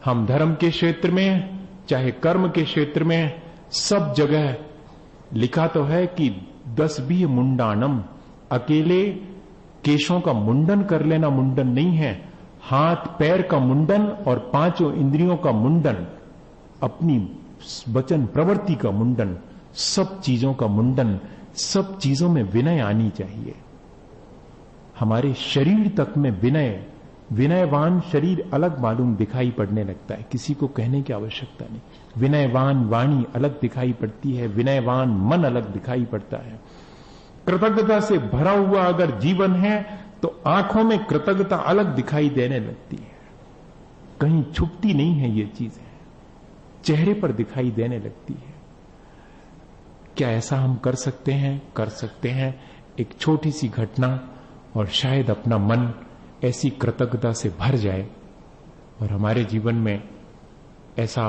हम धर्म के क्षेत्र में चाहे कर्म के क्षेत्र में सब जगह लिखा तो है कि 10 भी मुंडानम, अकेले केशों का मुंडन कर लेना मुंडन नहीं है, हाथ पैर का मुंडन और 5 इंद्रियों का मुंडन, अपनी वचन प्रवृत्ति का मुंडन, सब चीजों का मुंडन, सब चीजों में विनय आनी चाहिए। हमारे शरीर तक में विनय, विनयवान शरीर अलग मालूम दिखाई पड़ने लगता है, किसी को कहने की आवश्यकता नहीं। विनयवान वाणी अलग दिखाई पड़ती है, विनयवान मन अलग दिखाई पड़ता है। कृतज्ञता से भरा हुआ अगर जीवन है तो आंखों में कृतज्ञता अलग दिखाई देने लगती है, कहीं छुपती नहीं है ये चीजें, चेहरे पर दिखाई देने लगती है। क्या ऐसा हम कर सकते हैं? कर सकते हैं। एक छोटी सी घटना और शायद अपना मन ऐसी कृतज्ञता से भर जाए और हमारे जीवन में ऐसा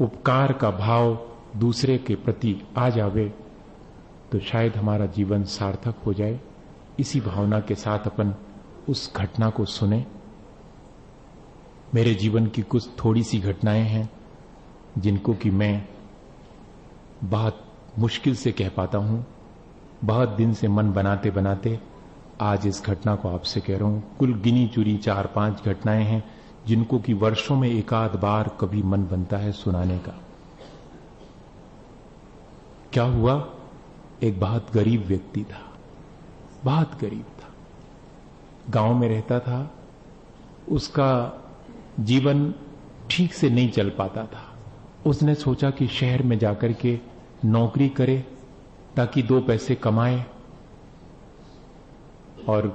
उपकार का भाव दूसरे के प्रति आ जावे तो शायद हमारा जीवन सार्थक हो जाए। इसी भावना के साथ अपन उस घटना को सुने। मेरे जीवन की कुछ थोड़ी सी घटनाएं हैं जिनको कि मैं बहुत मुश्किल से कह पाता हूं, बहुत दिन से मन बनाते बनाते आज इस घटना को आपसे कह रहा हूं। कुल गिनी चुनी 4-5 घटनाएं हैं जिनको कि वर्षों में एक आध बार कभी मन बनता है सुनाने का। क्या हुआ? एक बहुत गरीब व्यक्ति था, बहुत गरीब था, गांव में रहता था, उसका जीवन ठीक से नहीं चल पाता था। उसने सोचा कि शहर में जाकर के नौकरी करे ताकि 2 पैसे कमाए और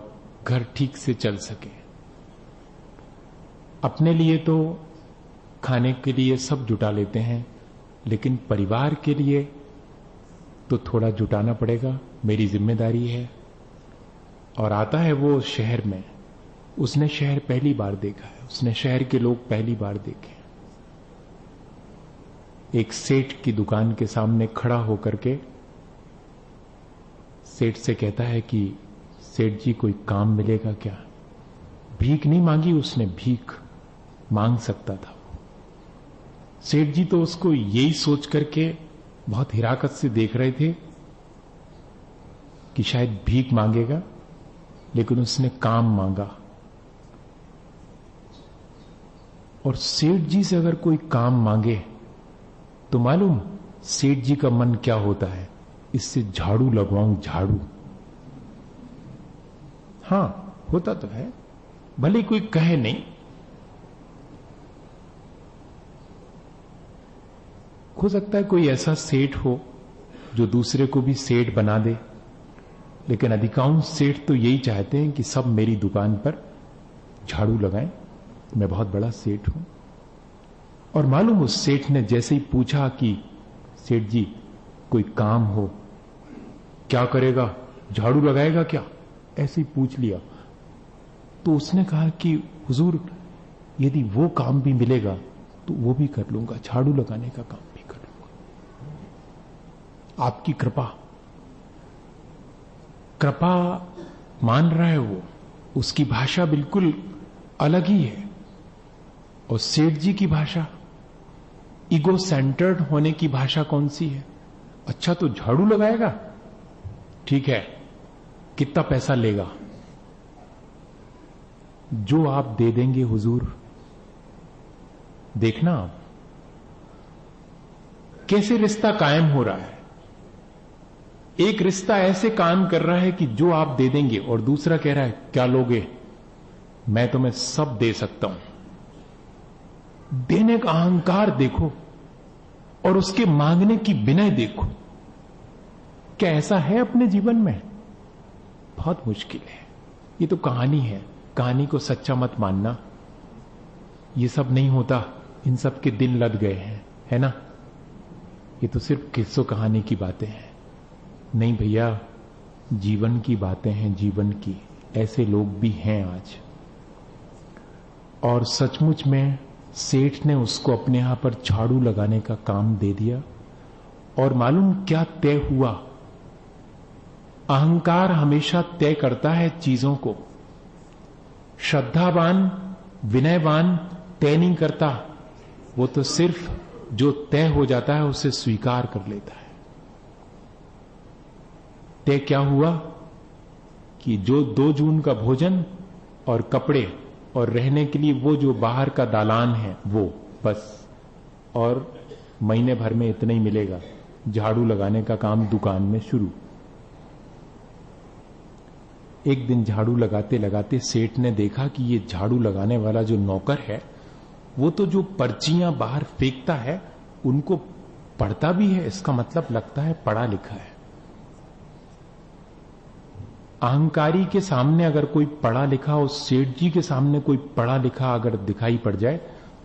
घर ठीक से चल सके। अपने लिए तो खाने के लिए सब जुटा लेते हैं, लेकिन परिवार के लिए तो थोड़ा जुटाना पड़ेगा, मेरी जिम्मेदारी है। और आता है वो शहर में। उसने शहर पहली बार देखा है, उसने शहर के लोग पहली बार देखे। एक सेठ की दुकान के सामने खड़ा होकर के सेठ से कहता है कि सेठ जी कोई काम मिलेगा क्या? भीख नहीं मांगी उसने, भीख मांग सकता था वो। सेठ जी तो उसको यही सोच करके बहुत हिराकत से देख रहे थे कि शायद भीख मांगेगा, लेकिन उसने काम मांगा। और सेठ जी से अगर कोई काम मांगे तो मालूम सेठ जी का मन क्या होता है? इससे झाड़ू लगवाऊं, झाड़ू। हां, होता तो है, भले कोई कहे नहीं। हो सकता है कोई ऐसा सेठ हो जो दूसरे को भी सेठ बना दे, लेकिन अधिकांश सेठ तो यही चाहते हैं कि सब मेरी दुकान पर झाड़ू लगाएं, मैं बहुत बड़ा सेठ हूं। और मालूम उस सेठ ने जैसे ही पूछा कि सेठ जी कोई काम हो, क्या करेगा? झाड़ू लगाएगा क्या? ऐसे ही पूछ लिया तो उसने कहा कि हुजूर यदि वो काम भी मिलेगा तो वो भी कर लूंगा, झाड़ू लगाने का काम भी कर लूंगा। आपकी कृपा, कृपा मान रहा है वो, उसकी भाषा बिल्कुल अलग ही है। और सेठ जी की भाषा, ईगो सेंटर्ड होने की भाषा कौन सी है? अच्छा तो झाड़ू लगाएगा, ठीक है, कितना पैसा लेगा? जो आप दे देंगे हुजूर। देखना आप कैसे रिश्ता कायम हो रहा है। एक रिश्ता ऐसे काम कर रहा है कि जो आप दे देंगे, और दूसरा कह रहा है क्या लोगे? मैं तुम्हें सब दे सकता हूं। देने का अहंकार देखो और उसके मांगने की विनय देखो। क्या ऐसा है अपने जीवन में? बहुत मुश्किल है। ये तो कहानी है, कहानी को सच्चा मत मानना। ये सब नहीं होता, इन सब के दिन लद गए हैं, है ना। ये तो सिर्फ किस्सों कहानी की बातें हैं। नहीं भैया, जीवन की बातें हैं, जीवन की। ऐसे लोग भी हैं आज। और सचमुच में सेठ ने उसको अपने यहां पर झाड़ू लगाने का काम दे दिया। और मालूम क्या तय हुआ? अहंकार हमेशा तय करता है चीजों को। श्रद्धावान, विनयवान तय नहीं करता। वो तो सिर्फ जो तय हो जाता है उसे स्वीकार कर लेता है। तय क्या हुआ कि जो 2 जून का भोजन और कपड़े और रहने के लिए वो जो बाहर का दालान है वो बस, और महीने भर में इतना ही मिलेगा। झाड़ू लगाने का काम दुकान में शुरू। एक दिन झाड़ू लगाते लगाते सेठ ने देखा कि ये झाड़ू लगाने वाला जो नौकर है वो तो जो पर्चियां बाहर फेंकता है उनको पढ़ता भी है। इसका मतलब लगता है पढ़ा लिखा है। अहंकारी के सामने अगर कोई पढ़ा लिखा और सेठ जी के सामने कोई पढ़ा लिखा अगर दिखाई पड़ जाए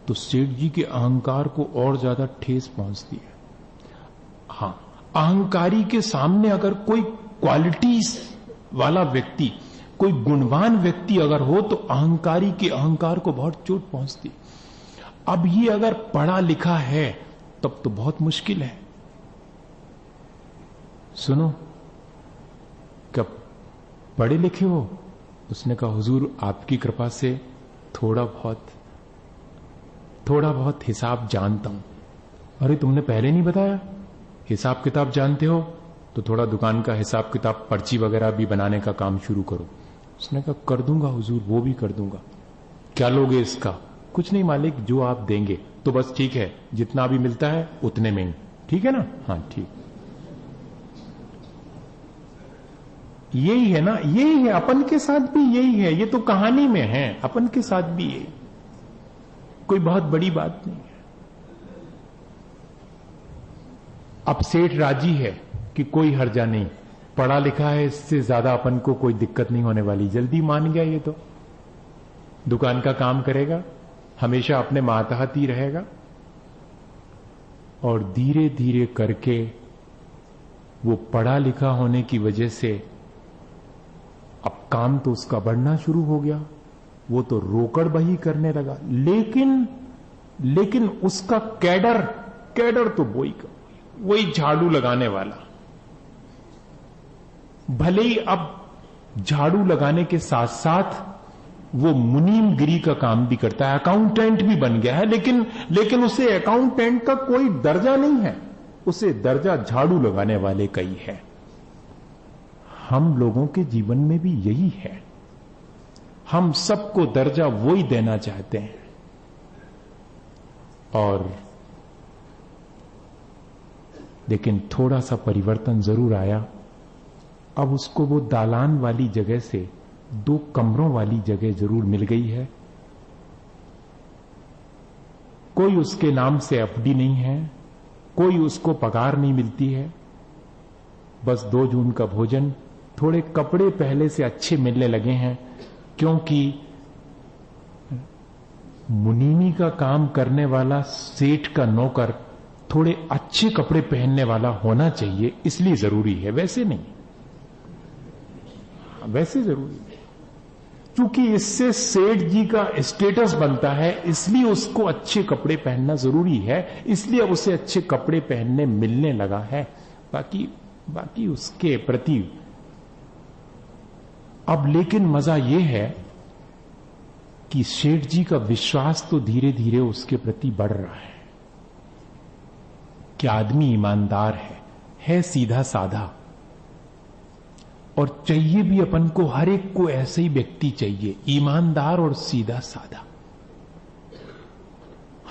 तो सेठ जी के अहंकार को और ज्यादा ठेस पहुंचती है। हां, अहंकारी के सामने अगर कोई क्वालिटीज वाला व्यक्ति, कोई गुणवान व्यक्ति अगर हो तो अहंकारी के अहंकार को बहुत चोट पहुंचती। अब ये अगर पढ़ा लिखा है तब तो बहुत मुश्किल है। सुनो, कब पढ़े लिखे हो? उसने कहा हुजूर आपकी कृपा से थोड़ा बहुत हिसाब जानता हूं। अरे तुमने पहले नहीं बताया? हिसाब किताब जानते हो तो थोड़ा दुकान का हिसाब किताब, पर्ची वगैरह भी बनाने का काम शुरू करो। उसने कहा कर दूंगा हुजूर, वो भी कर दूंगा। क्या लोगे इसका? कुछ नहीं मालिक, जो आप देंगे। तो बस ठीक है, जितना भी मिलता है उतने में ही, ठीक है ना? हाँ ठीक। यही है ना, यही है अपन के साथ भी, यही है। ये तो कहानी में है, अपन के साथ भी यही, कोई बहुत बड़ी बात नहीं है। अब सेठ राजी है कि कोई हर्जा नहीं, पढ़ा लिखा है, इससे ज्यादा अपन को कोई दिक्कत नहीं होने वाली। जल्दी मान गया, ये तो दुकान का काम करेगा, हमेशा अपने मातहत ही रहेगा। और धीरे धीरे करके वो पढ़ा लिखा होने की वजह से अब काम तो उसका बढ़ना शुरू हो गया। वो तो रोकड़ बही करने लगा। लेकिन उसका कैडर तो वही झाड़ू लगाने वाला। भले ही अब झाड़ू लगाने के साथ साथ वो मुनीमगिरी का काम भी करता है, अकाउंटेंट भी बन गया है, लेकिन उसे अकाउंटेंट का कोई दर्जा नहीं है, उसे दर्जा झाड़ू लगाने वाले का ही है। हम लोगों के जीवन में भी यही है। हम सबको दर्जा वो ही देना चाहते हैं। और लेकिन थोड़ा सा परिवर्तन जरूर आया। अब उसको वो दालान वाली जगह से 2 कमरों वाली जगह जरूर मिल गई है। कोई उसके नाम से एफडी नहीं है, कोई उसको पगार नहीं मिलती है। बस 2 जून का भोजन, थोड़े कपड़े पहले से अच्छे मिलने लगे हैं, क्योंकि मुनीमी का काम करने वाला सेठ का नौकर थोड़े अच्छे कपड़े पहनने वाला होना चाहिए, इसलिए जरूरी है, वैसे नहीं, वैसे जरूरी है। क्योंकि इससे सेठ जी का स्टेटस बनता है, इसलिए उसको अच्छे कपड़े पहनना जरूरी है, इसलिए उसे अच्छे कपड़े पहनने मिलने लगा है। बाकी उसके प्रति अब लेकिन मजा यह है कि सेठ जी का विश्वास तो धीरे धीरे उसके प्रति बढ़ रहा है कि आदमी ईमानदार है सीधा साधा। और चाहिए भी अपन को, हर एक को ऐसे ही व्यक्ति चाहिए, ईमानदार और सीधा साधा।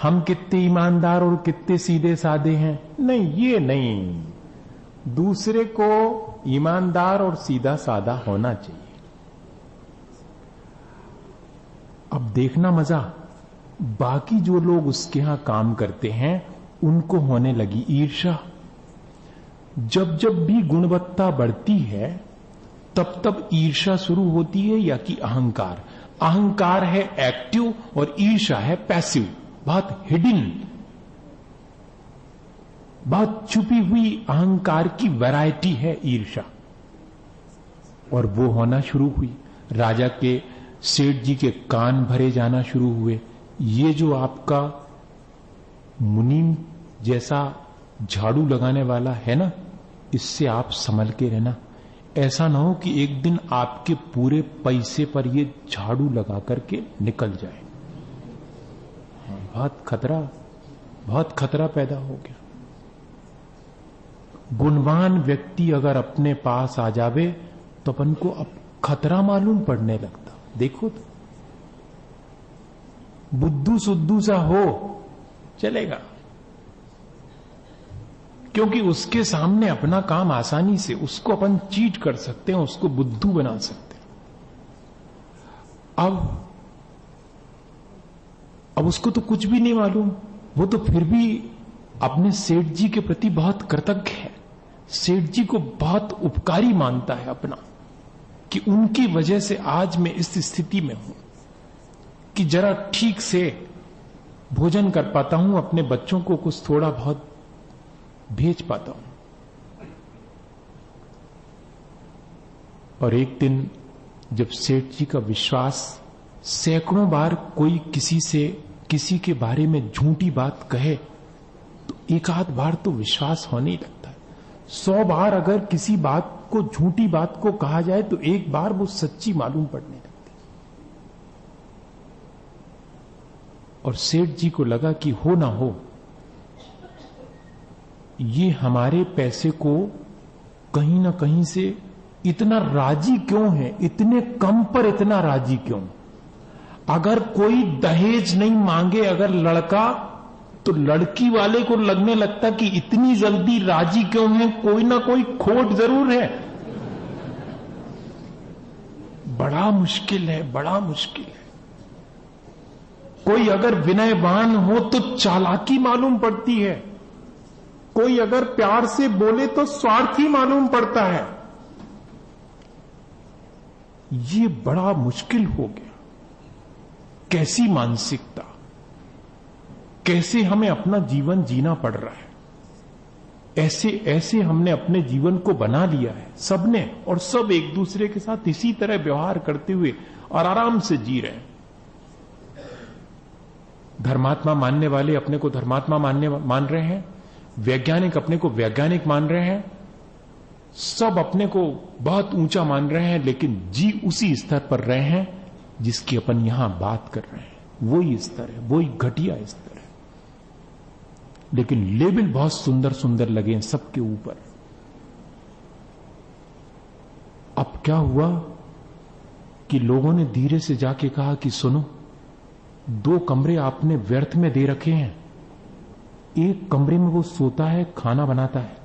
हम कितने ईमानदार और कितने सीधे साधे हैं, नहीं, ये नहीं। दूसरे को ईमानदार और सीधा साधा होना चाहिए। अब देखना मजा, बाकी जो लोग उसके यहां काम करते हैं उनको होने लगी ईर्ष्या। जब भी गुणवत्ता बढ़ती है तब ईर्ष्या शुरू होती है, या कि अहंकार। अहंकार है एक्टिव और ईर्ष्या है पैसिव, बहुत हिडन, बहुत छुपी हुई अहंकार की वैरायटी है ईर्ष्या। और वो होना शुरू हुई। राजा के, सेठ जी के कान भरे जाना शुरू हुए। ये जो आपका मुनीम जैसा झाड़ू लगाने वाला है ना, इससे आप संभल के रहना। ऐसा ना हो कि एक दिन आपके पूरे पैसे पर ये झाड़ू लगा करके निकल जाए। बहुत खतरा पैदा हो गया। गुणवान व्यक्ति अगर अपने पास आ जावे तो अपन को अब खतरा मालूम पड़ने लगता। देखो तो बुद्धू सुद्धू सा हो चलेगा, क्योंकि उसके सामने अपना काम आसानी से, उसको अपन चीट कर सकते हैं, उसको बुद्धू बना सकते हैं। अब उसको तो कुछ भी नहीं मालूम, वो तो फिर भी अपने सेठ जी के प्रति बहुत कृतज्ञ है, सेठ जी को बहुत उपकारी मानता है अपना, कि उनकी वजह से आज मैं इस स्थिति में हूं कि जरा ठीक से भोजन कर पाता हूं, अपने बच्चों को कुछ थोड़ा बहुत भेज पाता हूं। और एक दिन जब सेठ जी का विश्वास, सैकड़ों बार कोई किसी के बारे में झूठी बात कहे तो एक आध बार तो विश्वास होने ही लगता है। 100 बार अगर किसी बात को, झूठी बात को कहा जाए तो एक बार वो सच्ची मालूम पड़ने लगती। और सेठ जी को लगा कि हो ना हो, ये हमारे पैसे को कहीं ना कहीं से इतना राजी क्यों है, इतने कम पर इतना राजी क्यों? अगर कोई दहेज नहीं मांगे अगर लड़का, तो लड़की वाले को लगने लगता कि इतनी जल्दी राजी क्यों है, कोई ना कोई खोट जरूर है। बड़ा मुश्किल है, बड़ा मुश्किल है। कोई अगर विनयवान हो तो चालाकी मालूम पड़ती है, कोई अगर प्यार से बोले तो स्वार्थी मालूम पड़ता है। ये बड़ा मुश्किल हो गया। कैसी मानसिकता, कैसे हमें अपना जीवन जीना पड़ रहा है। ऐसे हमने अपने जीवन को बना लिया है सबने, और सब एक दूसरे के साथ इसी तरह व्यवहार करते हुए और आराम से जी रहे हैं। धर्मात्मा मानने वाले अपने को धर्मात्मा मान रहे हैं, वैज्ञानिक अपने को वैज्ञानिक मान रहे हैं, सब अपने को बहुत ऊंचा मान रहे हैं, लेकिन जी उसी स्तर पर रहे हैं जिसकी अपन यहां बात कर रहे हैं। वही स्तर है, वही घटिया स्तर है, लेकिन लेवल बहुत सुंदर सुंदर लगे सबके ऊपर। अब क्या हुआ कि लोगों ने धीरे से जाके कहा कि सुनो, 2 कमरे आपने व्यर्थ में दे रखे हैं। एक कमरे में वो सोता है, खाना बनाता है,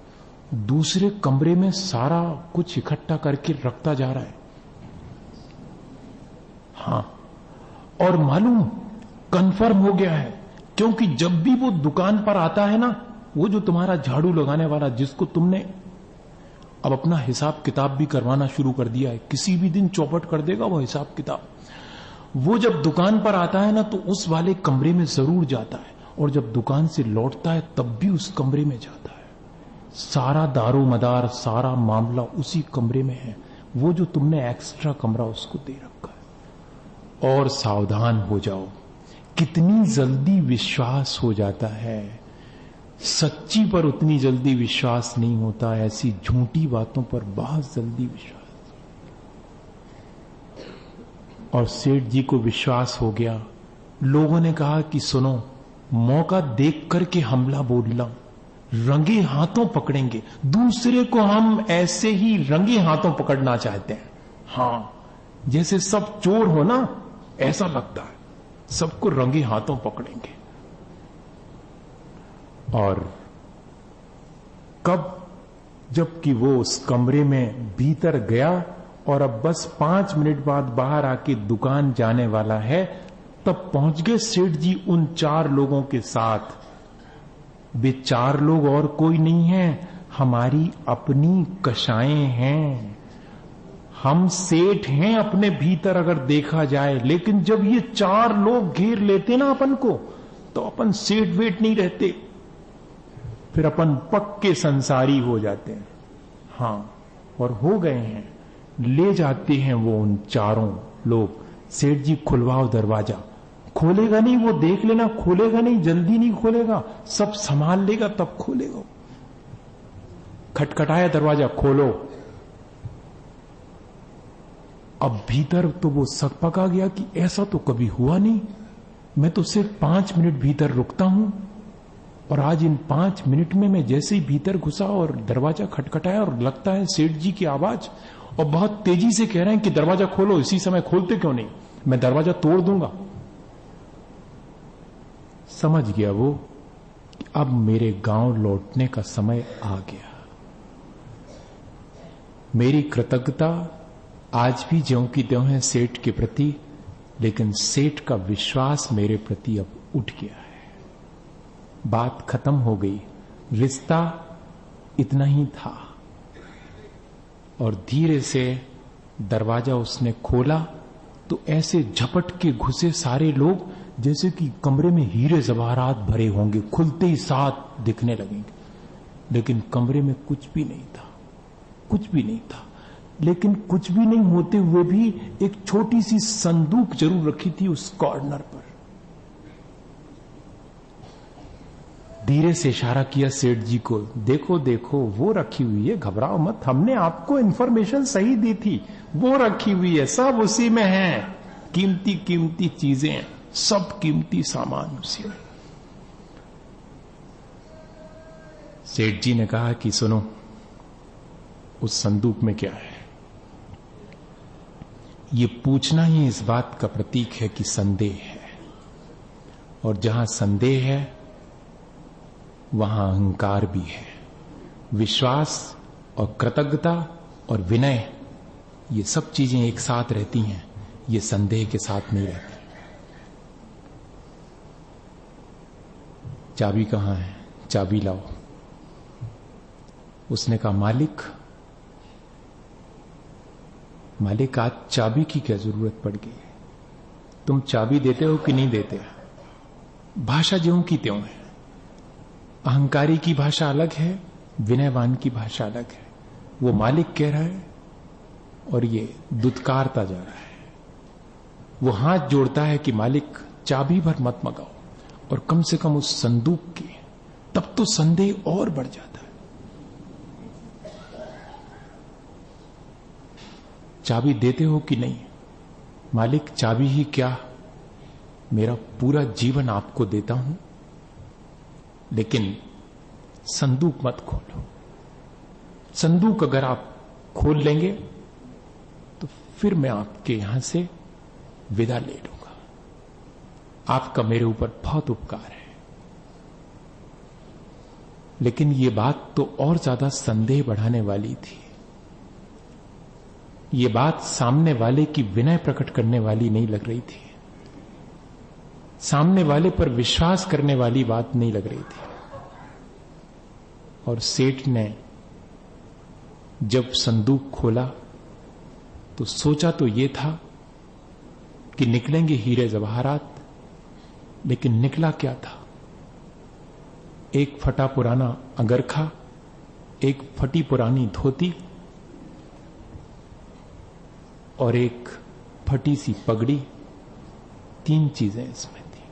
दूसरे कमरे में सारा कुछ इकट्ठा करके रखता जा रहा है। हां, और मालूम कंफर्म हो गया है, क्योंकि जब भी वो दुकान पर आता है ना, वो जो तुम्हारा झाड़ू लगाने वाला, जिसको तुमने अब अपना हिसाब किताब भी करवाना शुरू कर दिया है, किसी भी दिन चौपट कर देगा वो हिसाब किताब, वो जब दुकान पर आता है ना तो उस वाले कमरे में जरूर जाता है, और जब दुकान से लौटता है तब भी उस कमरे में जाता है। सारा दारो मदार, सारा मामला उसी कमरे में है, वो जो तुमने एक्स्ट्रा कमरा उसको दे रखा है। और सावधान हो जाओ, कितनी जल्दी विश्वास हो जाता है। सच्ची पर उतनी जल्दी विश्वास नहीं होता, ऐसी झूठी बातों पर बहुत जल्दी विश्वास। और सेठ जी को विश्वास हो गया। लोगों ने कहा कि सुनो, मौका देख करके हमला बोलना, रंगे हाथों पकड़ेंगे। दूसरे को हम ऐसे ही रंगे हाथों पकड़ना चाहते हैं। हां, जैसे सब चोर हो ना, ऐसा लगता है, सबको रंगे हाथों पकड़ेंगे। और कब, जबकि वो उस कमरे में भीतर गया और अब बस 5 मिनट बाद बाहर आके दुकान जाने वाला है, तब पहुंच गए सेठ जी उन 4 लोगों के साथ। वे 4 लोग और कोई नहीं है, हमारी अपनी कशाएं हैं, हम सेठ हैं अपने भीतर अगर देखा जाए, लेकिन जब ये 4 लोग घेर लेते ना अपन को, तो अपन सेठ वेट नहीं रहते, फिर अपन पक्के संसारी हो जाते हैं। हां, और हो गए हैं। ले जाते हैं वो उन 4 लोग, सेठ जी खुलवाओ दरवाजा। खोलेगा नहीं, वो देख लेना, खोलेगा नहीं, जल्दी नहीं खोलेगा, सब संभाल लेगा तब खोलेगा। खटखटाया दरवाजा, खोलो। अब भीतर तो वो सक पका गया कि ऐसा तो कभी हुआ नहीं, मैं तो सिर्फ 5 मिनट भीतर रुकता हूं, और आज इन 5 मिनट में मैं जैसे ही भीतर घुसा और दरवाजा खटखटाया और लगता है सेठ जी की आवाज, और बहुत तेजी से कह रहे हैं कि दरवाजा खोलो। इसी समय खोलते क्यों नहीं, मैं दरवाजा तोड़ दूंगा। समझ गया वो कि अब मेरे गांव लौटने का समय आ गया। मेरी कृतज्ञता आज भी ज्यों की त्यों है सेठ के प्रति, लेकिन सेठ का विश्वास मेरे प्रति अब उठ गया है। बात खत्म हो गई, रिश्ता इतना ही था। और धीरे से दरवाजा उसने खोला तो ऐसे झपट के घुसे सारे लोग जैसे कि कमरे में हीरे जवाहरात भरे होंगे, खुलते ही साथ दिखने लगेंगे। लेकिन कमरे में कुछ भी नहीं था, कुछ भी नहीं था। लेकिन कुछ भी नहीं होते हुए भी एक छोटी सी संदूक जरूर रखी थी उस कॉर्नर पर। धीरे से इशारा किया सेठ जी को, देखो देखो वो रखी हुई है, घबराओ मत, हमने आपको इंफॉर्मेशन सही दी थी, वो रखी हुई है, सब उसी में है, कीमती कीमती चीजें, सब कीमती सामान उसी में। सेठ जी ने कहा कि सुनो, उस संदूक में क्या है? ये पूछना ही इस बात का प्रतीक है कि संदेह है, और जहां संदेह है वहां अहंकार भी है। विश्वास और कृतज्ञता और विनय, ये सब चीजें एक साथ रहती हैं, ये संदेह के साथ नहीं रहती। चाबी कहां है? चाबी लाओ। उसने कहा मालिक आज चाबी की क्या जरूरत पड़ गई? तुम चाबी देते हो कि नहीं देते? भाषा ज्यों की त्यों है। अहंकारी की भाषा अलग है, विनयवान की भाषा अलग है। वो मालिक कह रहा है और ये दुत्कारता जा रहा है। वो हाथ जोड़ता है कि मालिक चाबी भर मत मंगाओ, और कम से कम उस संदूक की। तब तो संदेह और बढ़ जाता है। चाबी देते हो कि नहीं? मालिक चाबी ही क्या, मेरा पूरा जीवन आपको देता हूं, लेकिन संदूक मत खोलो। संदूक अगर आप खोल लेंगे तो फिर मैं आपके यहां से विदा ले लूंगा। आपका मेरे ऊपर बहुत उपकार है। लेकिन ये बात तो और ज्यादा संदेह बढ़ाने वाली थी। ये बात सामने वाले की विनय प्रकट करने वाली नहीं लग रही थी, सामने वाले पर विश्वास करने वाली बात नहीं लग रही थी। और सेठ ने जब संदूक खोला तो सोचा तो ये था कि निकलेंगे हीरे जवाहरात, लेकिन निकला क्या था? एक फटा पुराना अंगरखा, एक फटी पुरानी धोती और एक फटी सी पगड़ी। 3 चीजें इसमें थी।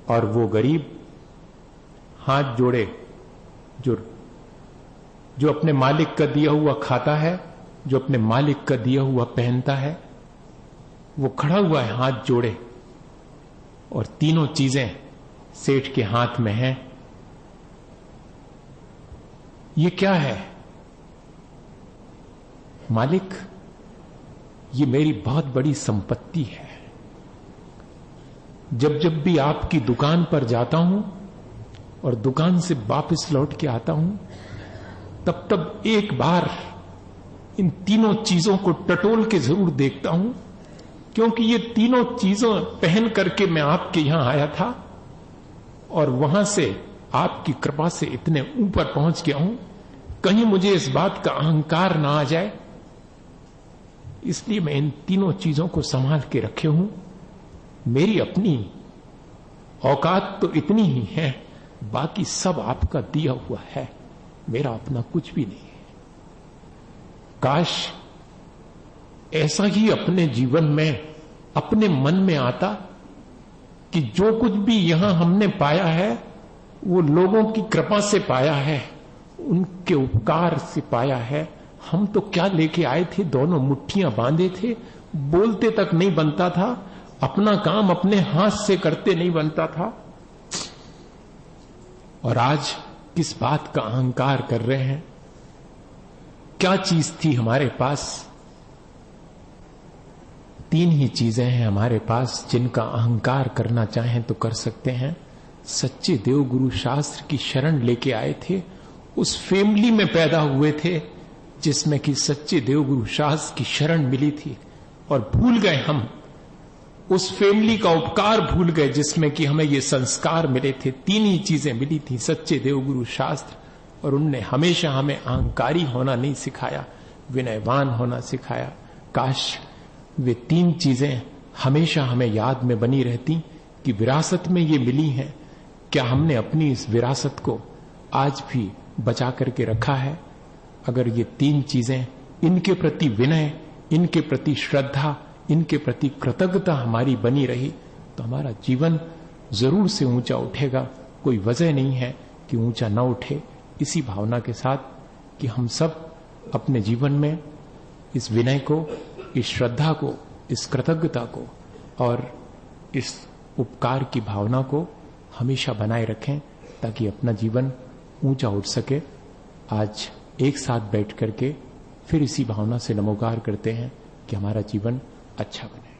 और वो गरीब हाथ जोड़े जो अपने मालिक का दिया हुआ खाता है, जो अपने मालिक का दिया हुआ पहनता है, वो खड़ा हुआ है हाथ जोड़े, और तीनों चीजें सेठ के हाथ में हैं। ये क्या है? मालिक, ये मेरी बहुत बड़ी संपत्ति है। जब जब भी आपकी दुकान पर जाता हूं और दुकान से वापस लौट के आता हूं, तब तब एक बार इन तीनों चीजों को टटोल के जरूर देखता हूं, क्योंकि ये तीनों चीजों पहन करके मैं आपके यहां आया था, और वहां से आपकी कृपा से इतने ऊपर पहुंच गया हूं। कहीं मुझे इस बात का अहंकार ना आ जाए, इसलिए मैं इन तीनों चीजों को संभाल के रखे हूं। मेरी अपनी औकात तो इतनी ही है, बाकी सब आपका दिया हुआ है, मेरा अपना कुछ भी नहीं है। काश ऐसा ही अपने जीवन में, अपने मन में आता कि जो कुछ भी यहां हमने पाया है वो लोगों की कृपा से पाया है, उनके उपकार से पाया है। हम तो क्या लेके आए थे, दोनों मुट्ठियां बांधे थे, बोलते तक नहीं बनता था, अपना काम अपने हाथ से करते नहीं बनता था, और आज किस बात का अहंकार कर रहे हैं। क्या चीज थी हमारे पास? तीन ही चीजें हैं हमारे पास जिनका अहंकार करना चाहें तो कर सकते हैं। सच्चे देव गुरु शास्त्र की शरण लेके आए थे, उस फैमिली में पैदा हुए थे जिसमें कि सच्चे देव गुरु शास्त्र की शरण मिली थी, और भूल गए हम उस फैमिली का उपकार, भूल गए जिसमें कि हमें ये संस्कार मिले थे। तीन ही चीजें मिली थी, सच्चे देव गुरु शास्त्र, और उनने हमेशा हमें अहंकारी होना नहीं सिखाया, विनयवान होना सिखाया। काश वे तीन चीजें हमेशा हमें याद में बनी रहती कि विरासत में ये मिली हैं। क्या हमने अपनी इस विरासत को आज भी बचा करके रखा है? अगर ये तीन चीजें, इनके प्रति विनय, इनके प्रति श्रद्धा, इनके प्रति कृतज्ञता हमारी बनी रही तो हमारा जीवन जरूर से ऊंचा उठेगा। कोई वजह नहीं है कि ऊंचा न उठे। इसी भावना के साथ कि हम सब अपने जीवन में इस विनय को, इस श्रद्धा को, इस कृतज्ञता को और इस उपकार की भावना को हमेशा बनाए रखें ताकि अपना जीवन ऊंचा उठ सके। आज एक साथ बैठ करके फिर इसी भावना से नमोकार करते हैं कि हमारा जीवन अच्छा बने।